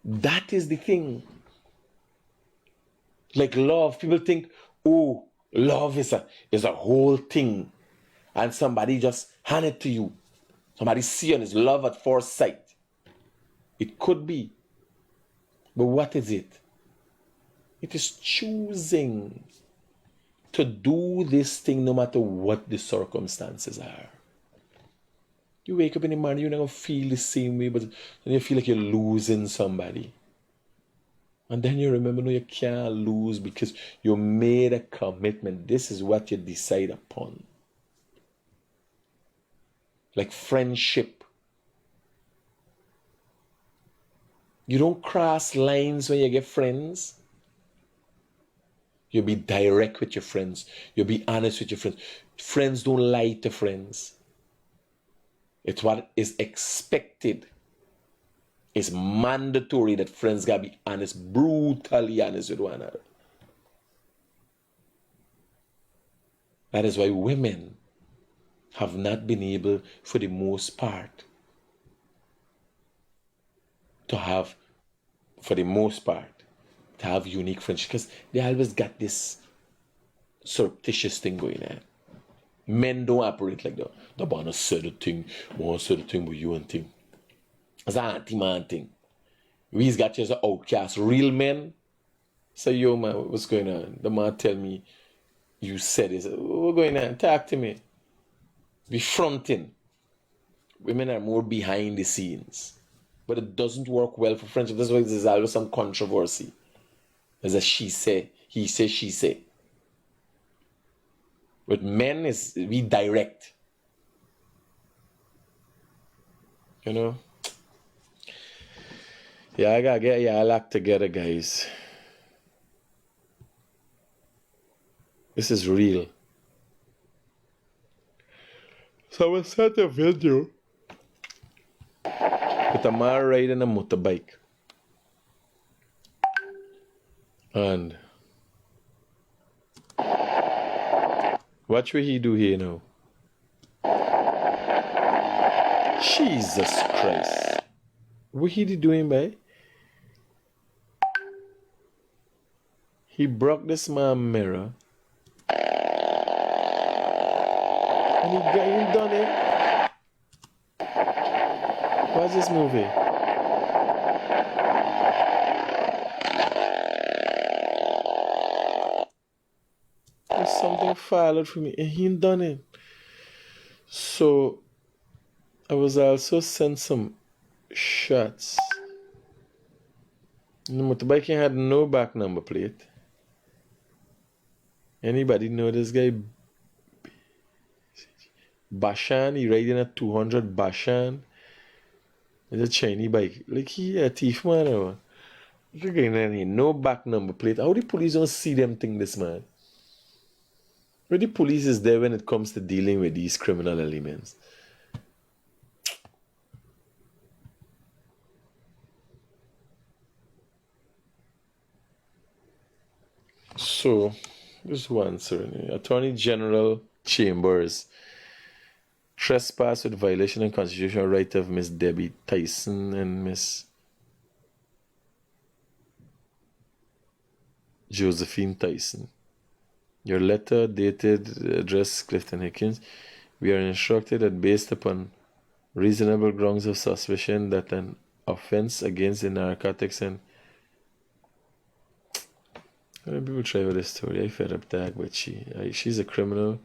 S1: That is the thing. Like love, people think, oh, love is a whole thing. And somebody just hand it to you. Somebody see and it's love at first sight. It could be. But what is it? It is choosing to do this thing no matter what the circumstances are. You wake up in the morning, you're not going to feel the same way, but then you feel like you're losing somebody. And then you remember, no, you can't lose because you made a commitment. This is what you decide upon. Like friendship. You don't cross lines when you get friends. You be direct with your friends. You be honest with your friends. Friends don't lie to friends. It's what is expected It's mandatory that friends gotta be honest, brutally honest with one another. That is why women have not been able, for the most part, to have unique friendships, because they always got this surreptitious thing going on. Men don't operate like that. The man said the thing, one said the thing, but you and thing. It's an anti-man thing. We's got you as an outcast. Real men say, yo man, what's going on? The man tell me, you said this. What's going on? Talk to me. Be fronting. Women are more behind the scenes. But it doesn't work well for friendship. That's why there's always some controversy. There's a she say, he say, she say. With men, we direct. You know? Yeah, I gotta get y'all act together, guys. This is real. So I will set a video with a man riding a motorbike. And watch what he do here now. Jesus Christ. What he doing, boy? He broke this man's mirror. And he got him done it. Watch this movie. There's something followed for me and he done it. So I was also sent some shots. The motorbike had no back number plate. Anybody know this guy? Bashan, he riding a 200 Bashan. It's a Chinese bike. Like he a thief man or what? You're getting no back number plate. How the police don't see them thing this man? Where the police is there when it comes to dealing with these criminal elements? So, this one, sir. Attorney General Chambers trespass with violation of constitutional right of Miss Debbie Tyson and Miss Josephine Tyson. Your letter dated address Clifton Hickens. We are instructed that based upon reasonable grounds of suspicion that an offense against the narcotics and people try with this story. I fed up that, but she's a criminal.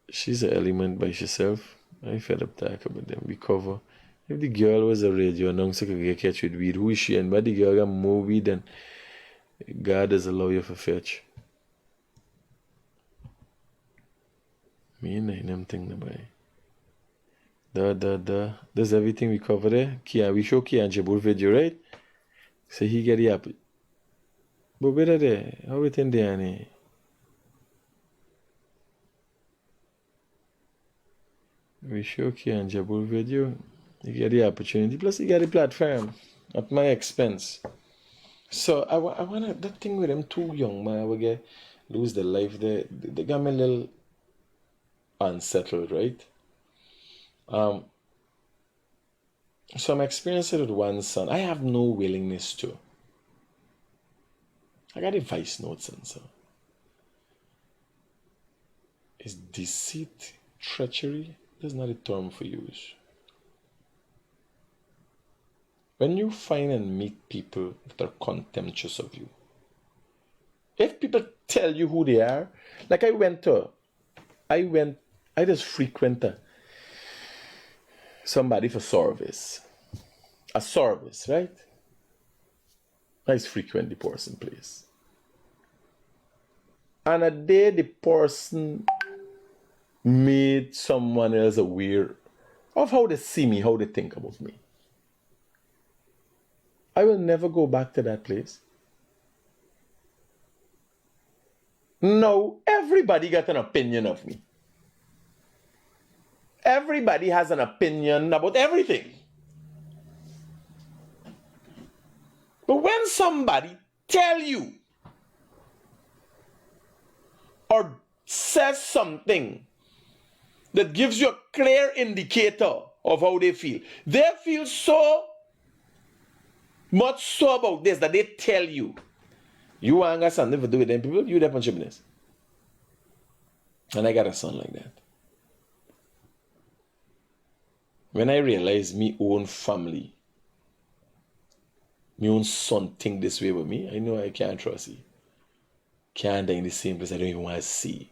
S1: She's an element by herself. I fed up that about them. We cover. If the girl was a radio announcer could get catch with weed, who is she? And by the girl got more weed than God is a lawyer for fetch. Me and them thing about There's everything we cover there. We show Kian Jabour video, right? So he get the app. But where there? How it in there? We show Kian Jabour video. You get the opportunity. Plus, you get the platform at my expense. So I want that thing with them too young, man. I will get lose their life. They got me a little unsettled, right? So I'm experiencing it with one son. I have no willingness to. I got a voice notes and so. Is deceit, treachery? That's not a term for use. When you find and meet people that are contemptuous of you, if people tell you who they are, like I just frequent somebody for service. A service, right? I just frequent the person place. And a day the person made someone else aware of how they see me, how they think about me. I will never go back to that place. No, everybody got an opinion of me. Everybody has an opinion about everything. But when somebody tell you or says something that gives you a clear indicator of how they feel so much so about this that they tell you, you ain't got something to do with them people, you there punch your business. And I got a son like that. When I realized me own family, my own son think this way with me, I know I can't trust you. Can't die in the same place I don't even want to see.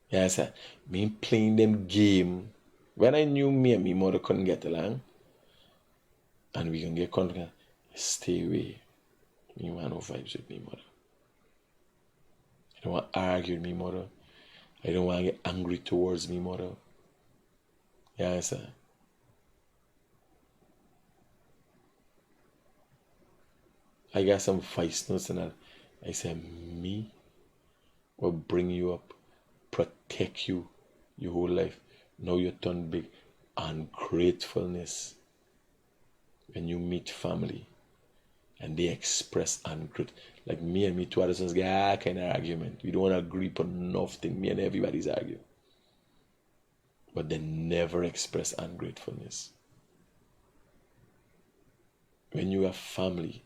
S1: Yeah, sir. Me playing them game. When I knew me and my mother couldn't get along, and we can get confident, stay away. Me want no vibes with me mother. I don't want to argue with me mother. I don't want to get angry towards me mother. Yeah, sir. I got some voice notes and that. I said, me will bring you up, protect you your whole life. Now you turn big. Ungratefulness. When you meet family and they express ungratefulness. Like me and me two other sons get kind of argument. We don't want to agree on nothing. Me and everybody's arguing. But they never express ungratefulness. When you have family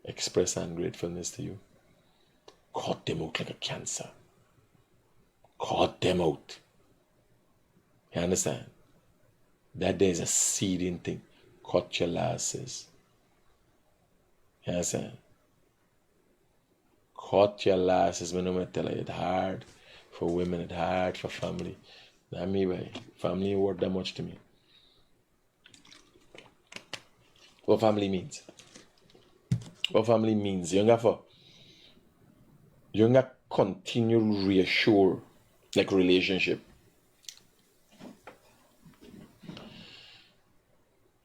S1: express ungratefulness to you, cut them out like a cancer. Cut them out. You understand? That there is a seeding thing. Cut your losses. You understand? Cut your losses. When I tell you it's hard for women, it's hard for family. Not me, boy. Family ain't worth that much to me. What family means? What family means? You got continue reassure like relationship.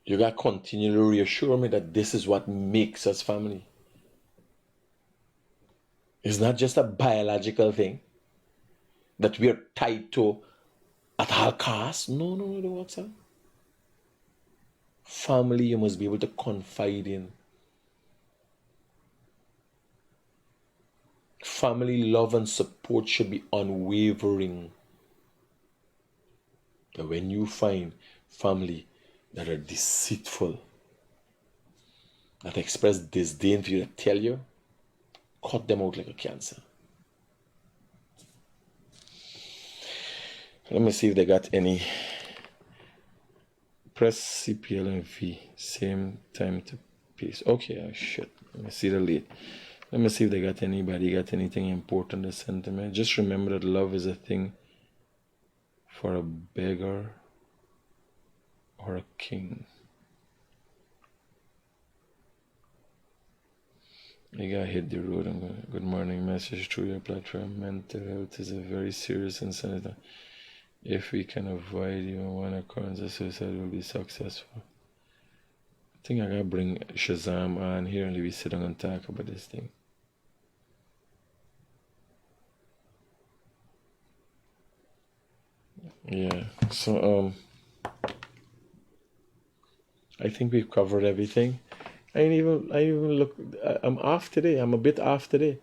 S1: You got continue to reassure me that this is what makes us family. It's not just a biological thing that we are tied to at all costs. No, what's that? Family you must be able to confide in. Family love and support should be unwavering. But when you find family that are deceitful, that express disdain for you, that tell you, cut them out like a cancer. Let me see if they got any. Press CPL and V, same time to paste. Okay, shit. Let me see the late. Let me see if they got anybody got anything important to send to me. Just remember that love is a thing for a beggar or a king. You gotta hit the road. Good morning. Message through your platform. Mental health is a very serious and sensitive. If we can avoid even one occurrence of suicide, we'll be successful. I think I gotta bring Shazam on here and we sit down and talk about this thing. Yeah, so I think we've covered everything. I even look. I'm off today. I'm a bit off today.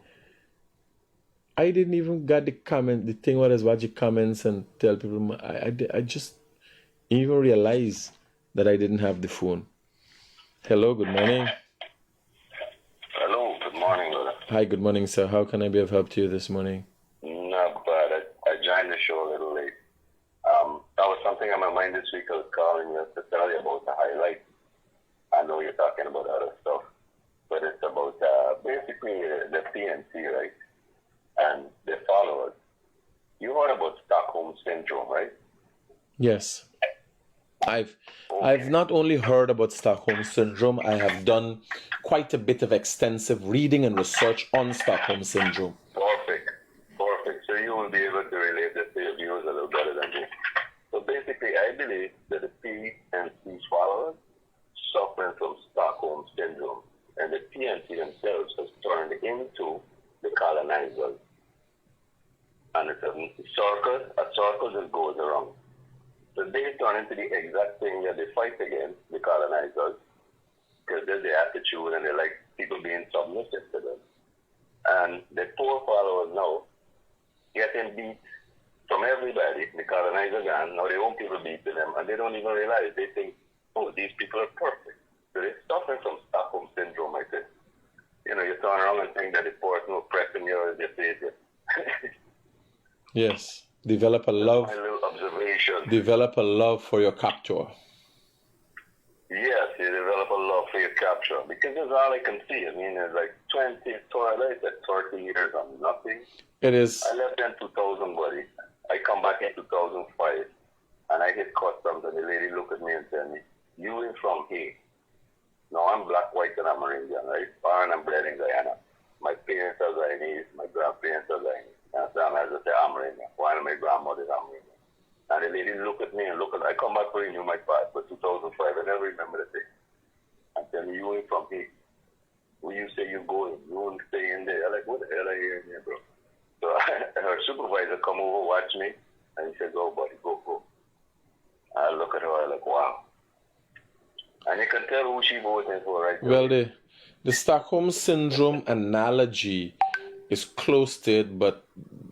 S1: I didn't even got the comment. The thing was watch the comments and tell people. I just even realized that I didn't have the phone. Hello, good morning.
S3: Hello, good morning, brother.
S1: Hi, good morning, sir. How can I be of help to you this morning?
S3: Not bad. I joined the show a little late. That was something on my mind this week. I was calling you to tell you about the highlight. I know you're talking about other stuff, but it's about basically the PNC, right? And the followers. You heard about Stockholm Syndrome, right?
S1: Yes. I've not only heard about Stockholm Syndrome, I have done quite a bit of extensive reading and research on Stockholm Syndrome.
S3: Perfect. So you will be able to relate this to your viewers a little better than me. So basically, I believe that the PNC followers suffering from Stockholm Syndrome, and the PNC themselves has turned into the colonizers. And it's a circle just goes around. So they turn into the exact thing that they fight against, the colonizers, because there's the attitude and they like people being submissive to them. And the poor followers now getting beat from everybody, the colonizer gone, now their own people beating them, and they don't even realize. They think, oh, these people are perfect. So they're suffering from Stockholm syndrome, I think. You know, you turn around and think that the person who oppressing you is your savior.
S1: Yes. Develop a love.
S3: My little observation.
S1: Develop a love for your captor.
S3: Yes, you develop a love for your capture because that's all I can see. I mean, it's like 20, 30 years on nothing.
S1: It is.
S3: I left in 2000, buddy. I come back in 2005 and I hit customs and the lady looked at me and said, you ain't from here. No, I'm black, white, and Amerindian, right? Born and bred in Guyana. My parents are Guyanese, my grandparents are Guyanese. And so I just say Amerindian. One of my grandmothers are Amerindian. And the lady look at me and I come back to renew my passport 2005. I never remember the thing. And tell me, you ain't from here. Where you say you going? You won't stay in there. I'm like, what the hell are you in here, bro? So her supervisor come over, watch me, and he said, go, buddy, go. I look at her, I'm like, wow. And you can tell who she voting for, right?
S1: Well, the Stockholm Syndrome analogy is close to it, but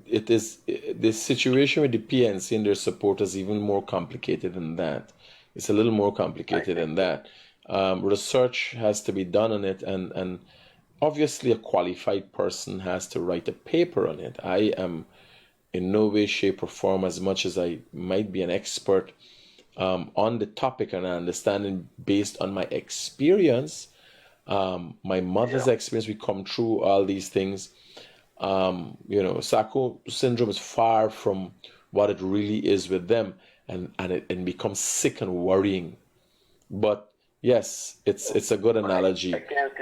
S1: it is the situation with the PNC and their supporters even more complicated than that. It's a little more complicated than that. Research has to be done on it, and obviously a qualified person has to write a paper on it. I am in no way, shape, or form, as much as I might be an expert on the topic and understanding based on my experience, my mother's experience. We come through all these things. Stockholm syndrome is far from what it really is with them, and it becomes sick and worrying. But yes, it's a good analogy.
S3: I can't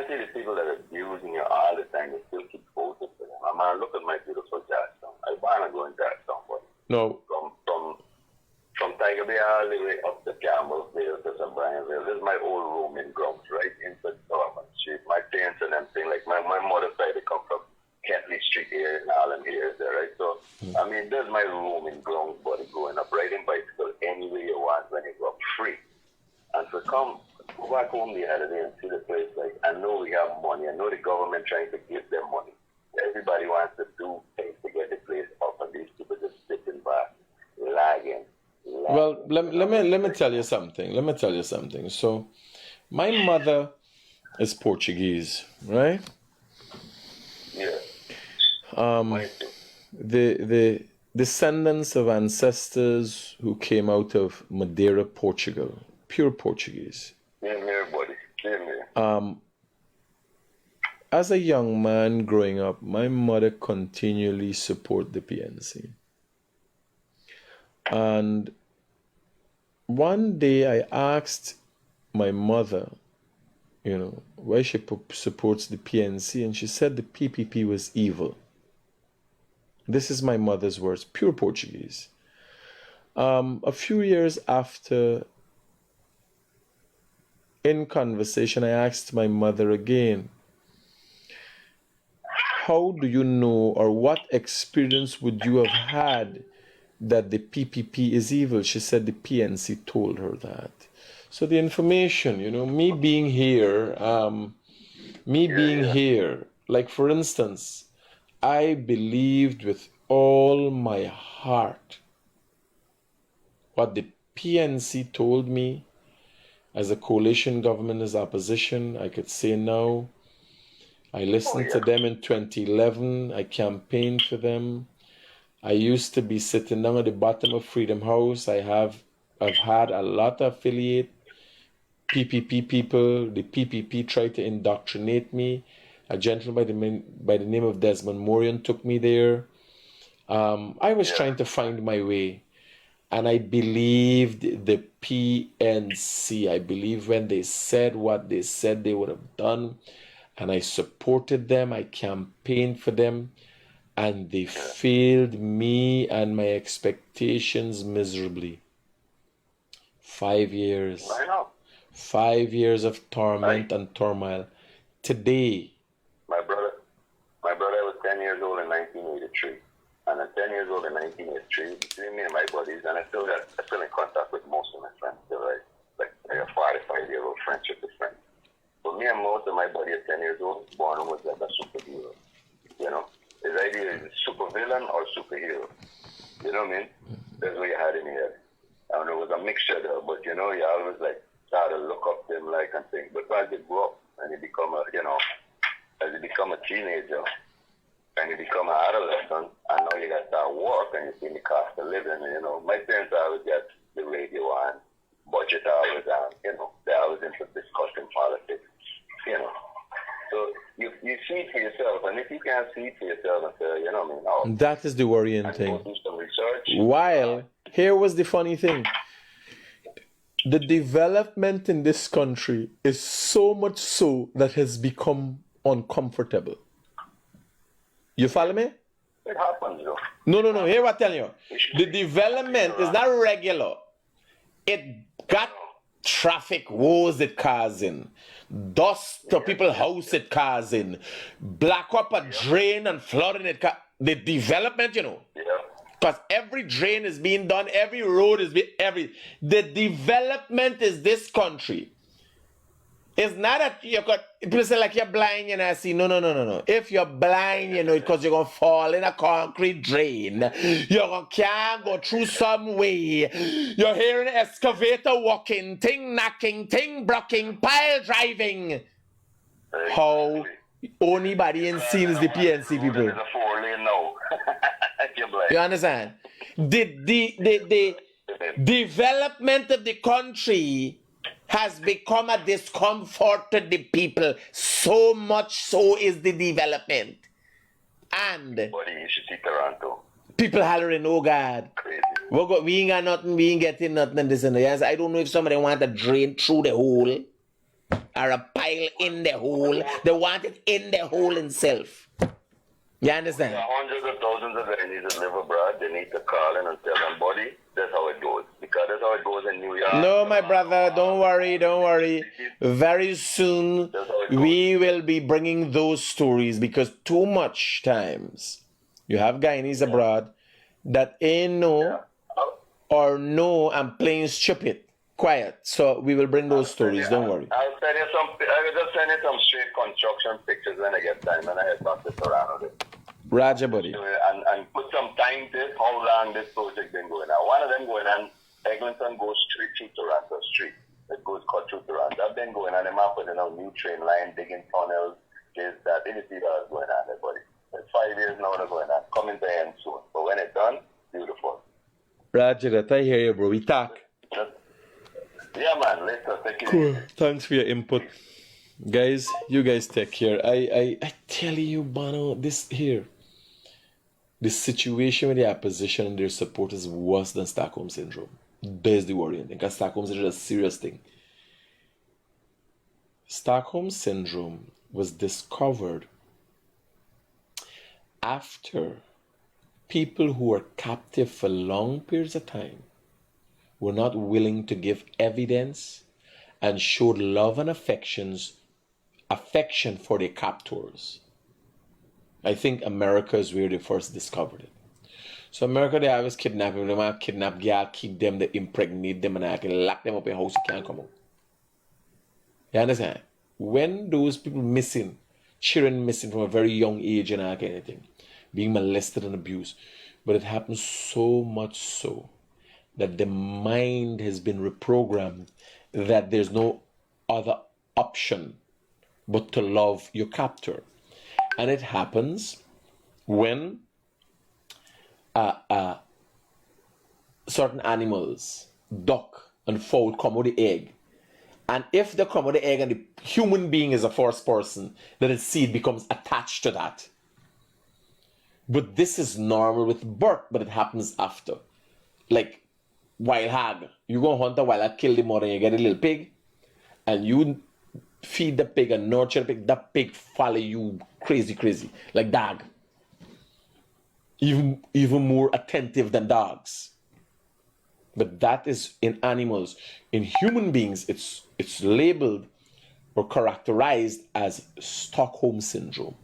S3: see the people that are abusing you all the time and still keep voting for them. I mean, look at my beautiful Jackson. I want to go in Jackson, but
S1: no.
S3: From Tiger Bay all the way up to Campbellsville to St. Brianville. This is my old roaming grounds, right into Dorman Street. My parents and them thing, like my mother's side, they come from Ketley Street here and all them areas there, right? So, I mean, there's my roaming grounds, buddy, going up, riding bicycle anywhere you want when you go up free. And to go back home the other day and see the place, like, I know we have money. I know the government trying to give them money. Everybody wants to do things to get the place up, and these people just sitting back, lagging.
S1: Well, let me tell you something. So, my mother is Portuguese, right?
S3: Yeah.
S1: The descendants of ancestors who came out of Madeira, Portugal, pure Portuguese.
S3: Same here, buddy. Same here.
S1: As a young man growing up, my mother continually supported the PNC. And one day I asked my mother, why she supports the PNC, and she said the PPP was evil. This is my mother's words, pure Portuguese. A few years after, in conversation, I asked my mother again, how do you know, or what experience would you have had that the PPP is evil? She said the PNC told her that. So the information, me being here, like for instance, I believed with all my heart what the PNC told me as a coalition government, as opposition. I could say no. I listened to them in 2011. I campaigned for them. I used to be sitting down at the bottom of Freedom House. I've had a lot of affiliate PPP people. The PPP tried to indoctrinate me. A gentleman by the name of Desmond Morion took me there. I was trying to find my way. And I believed the PNC. I believe when they said what they said they would have done. And I supported them. I campaigned for them. And they failed me and my expectations miserably. 5 years.
S3: I know.
S1: 5 years of torment and turmoil. Today.
S3: My brother was 10 years old in 1983. And at 10 years old in 1983, between me and my buddies, and I still in contact with most of my friends, still, right? Like a 45-year-old friend. friendship is friends. For me and most of my buddies 10 years old, born was like a superhero. You know? His idea is supervillain or superhero. You know what I mean? That's what you had in your head. I don't know, it was a mixture there, but you know, you always like try to look up to him like and think. But as you grow up and you become a, you know, as you become a teenager and you become an adolescent, and now you got to start work and you see the cost of living, you know. My parents always get the radio on, budget always on, you know, they're always into discussing politics, you know. So you see it for yourself, and if you can't see it for yourself and say, you know what I mean,
S1: That is the worrying thing.
S3: go do some research.
S1: While, here was the funny thing. The development in this country is so much so that has become uncomfortable. You follow me?
S3: It happens, though.
S1: No. Here what I'm telling you. The development is not regular. It got traffic woes it causing. Dust to people's house it causing. Black up a drain and flooding it. The development, you know.
S3: Yeah.
S1: Because every drain is being done, every road is being, the development is this country. It's not that you got, people say like you're blind, you know, see, no. If you're blind, you know, because you're going to fall in a concrete drain, you can't go through some way. You're hearing an excavator walking, thing knocking, thing blocking, pile driving. How only body in scene is the PNC people.
S3: There's a 4-lane now.
S1: You understand? The development of the country has become a discomfort to the people. So much so is the development. And
S3: Buddy, you should see Toronto.
S1: people hollering, oh God.
S3: Crazy.
S1: We ain't got nothing, we ain't getting nothing and this and that. Yes, I don't know if somebody want to drain through the hole or a pile in the hole. They want it in the hole itself. You understand?
S3: There are hundreds of thousands of Guyanese that live abroad. They need to call in and tell them, buddy, that's how it goes. Because that's how it goes in New York.
S1: No, my brother, don't worry. Very soon, we will be bringing those stories because too much times you have Guyanese abroad that ain't no or no and playing stupid. Quiet. So we will bring those stories, don't worry.
S3: I'll send you some, I will just send you some straight construction pictures when I get time and I head back to Toronto.
S1: Roger, buddy.
S3: And put some time to how long this project been going on. One of them going on, Eglinton goes straight through Toronto Street. It goes cut through Toronto. I've been going on, them up putting a new train line, digging tunnels, this, that. Any see that's going on there, buddy. It's 5 years now they're going on. Coming to end soon. But when it's done, beautiful.
S1: Roger, that I hear you, bro. We talk.
S3: Yeah, man. Later. Take it
S1: Cool.
S3: easy.
S1: Thanks for your input. Guys, you guys take care. I tell you, Bono, this situation with the opposition and their support is worse than Stockholm Syndrome. There's the worrying thing, because Stockholm Syndrome is a serious thing. Stockholm Syndrome was discovered after people who were captive for long periods of time were not willing to give evidence and showed love and affection for their captors. I think America is where they first discovered it. So America, they always kidnap them. They want to kidnap girls, keep them, they impregnate them, and I can lock them up in a house, you can't come out. You understand? When those people missing, children missing from a very young age and that kind of thing, being molested and abused, but it happens so much so that the mind has been reprogrammed that there's no other option but to love your captor. And it happens when certain animals, duck and fowl, come with the egg. And if they come with the egg and the human being is a first person, then its seed becomes attached to that. But this is normal with birth, but it happens after. Like wild hog. You go hunt a wild hog, kill the mother, and you get a little pig, and you feed the pig and nurture the pig. That pig follow you crazy, like dog. Even more attentive than dogs. But that is in animals. In human beings, it's labeled or characterized as Stockholm Syndrome.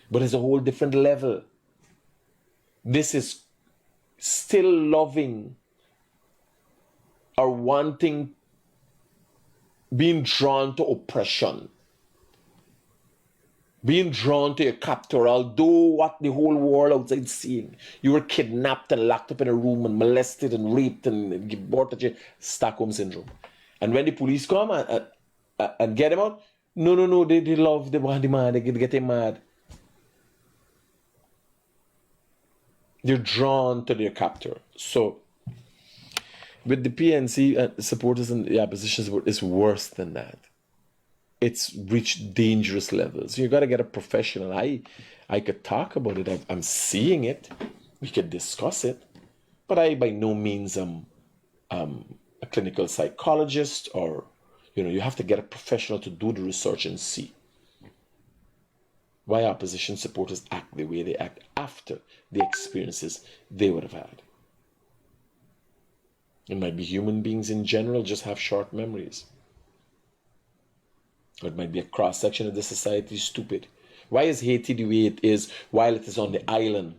S1: But it's a whole different level. This is still loving or wanting being drawn to oppression, being drawn to your captor, although what the whole world outside seeing. You were kidnapped and locked up in a room and molested and raped and brought to jail. Stockholm Syndrome. And when the police come and get him out, no, they love the man, they get him mad. They're drawn to their captor. So, with the PNC supporters and the opposition support, it's worse than that. It's reached dangerous levels. You got to get a professional. I could talk about it. I'm seeing it. We could discuss it. But I by no means am a clinical psychologist, or, you have to get a professional to do the research and see why opposition supporters act the way they act after the experiences they would have had. It might be human beings in general just have short memories. Or it might be a cross-section of the society stupid. Why is Haiti the way it is while it is on the island?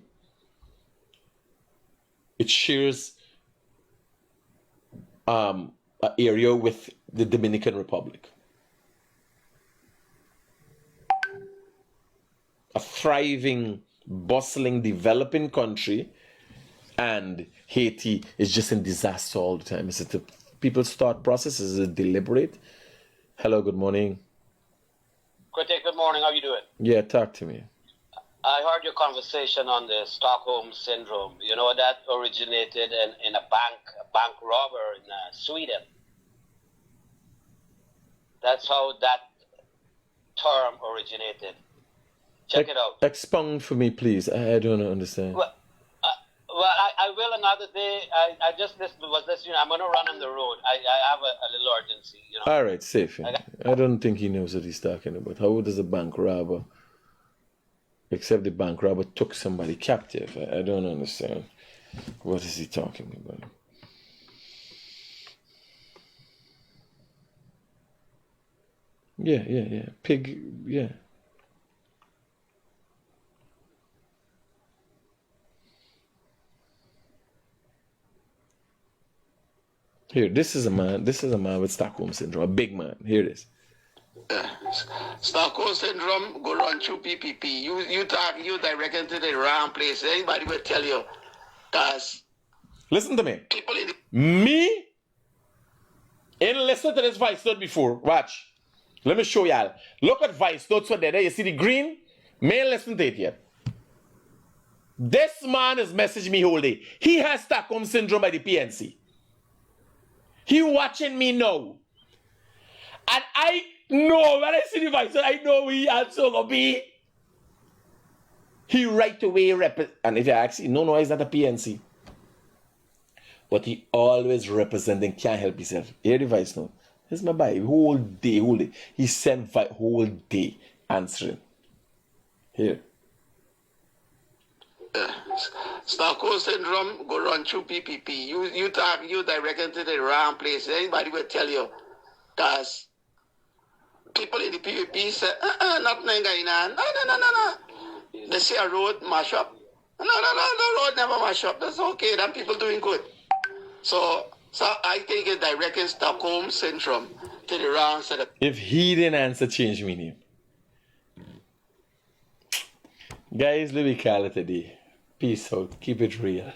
S1: It shares an area with the Dominican Republic. A thriving, bustling, developing country, and Haiti is just in disaster all the time. Is it the people's thought process? Is it deliberate? Hello, good morning.
S7: Critic, good morning. How you doing?
S1: Yeah, talk to me.
S7: I heard your conversation on the Stockholm Syndrome. You know, that originated in a bank robber in Sweden. That's how that term originated. Check it out.
S1: Expound for me, please. I don't understand.
S7: Well, I will another day. I just was listening. I'm going to run on the road. I have a little urgency,
S1: All right, safe. I don't think he knows what he's talking about. How does a bank robber, except the bank robber took somebody captive? I don't understand. What is he talking about? Yeah. Pig, yeah. Here, this is a man with Stockholm Syndrome, a big man. Here it is.
S8: Stockholm Syndrome go run through PPP. You directed to the wrong place. Anybody will tell you. Because
S1: listen to me.
S8: People in
S1: Me? Ain't listened to this voice note before. Watch. Let me show y'all. Look at voice notes for there. You see the green? Me ain't listen to it yet. This man is messaging me whole day. He has Stockholm Syndrome by the PNC. He watching me now. And I know, when I see the voice, I know he also gonna be. He right away and if you ask, no, he's not a PNC. But he always representing, can't help himself. Hear the voice now. Here's my boy, whole day. He sent whole day answering. Here.
S8: Stockholm Syndrome go run through PPP. You directed to the wrong place. Anybody will tell you. Because people in the PPP say, nothing going on. No. They see a road mash up. No, the road never mash up. That's okay. Then people doing good. So I think it directing Stockholm Syndrome to the wrong side.
S1: If he didn't answer, change me name. Guys, let me call it a day. Peace out. Keep it real.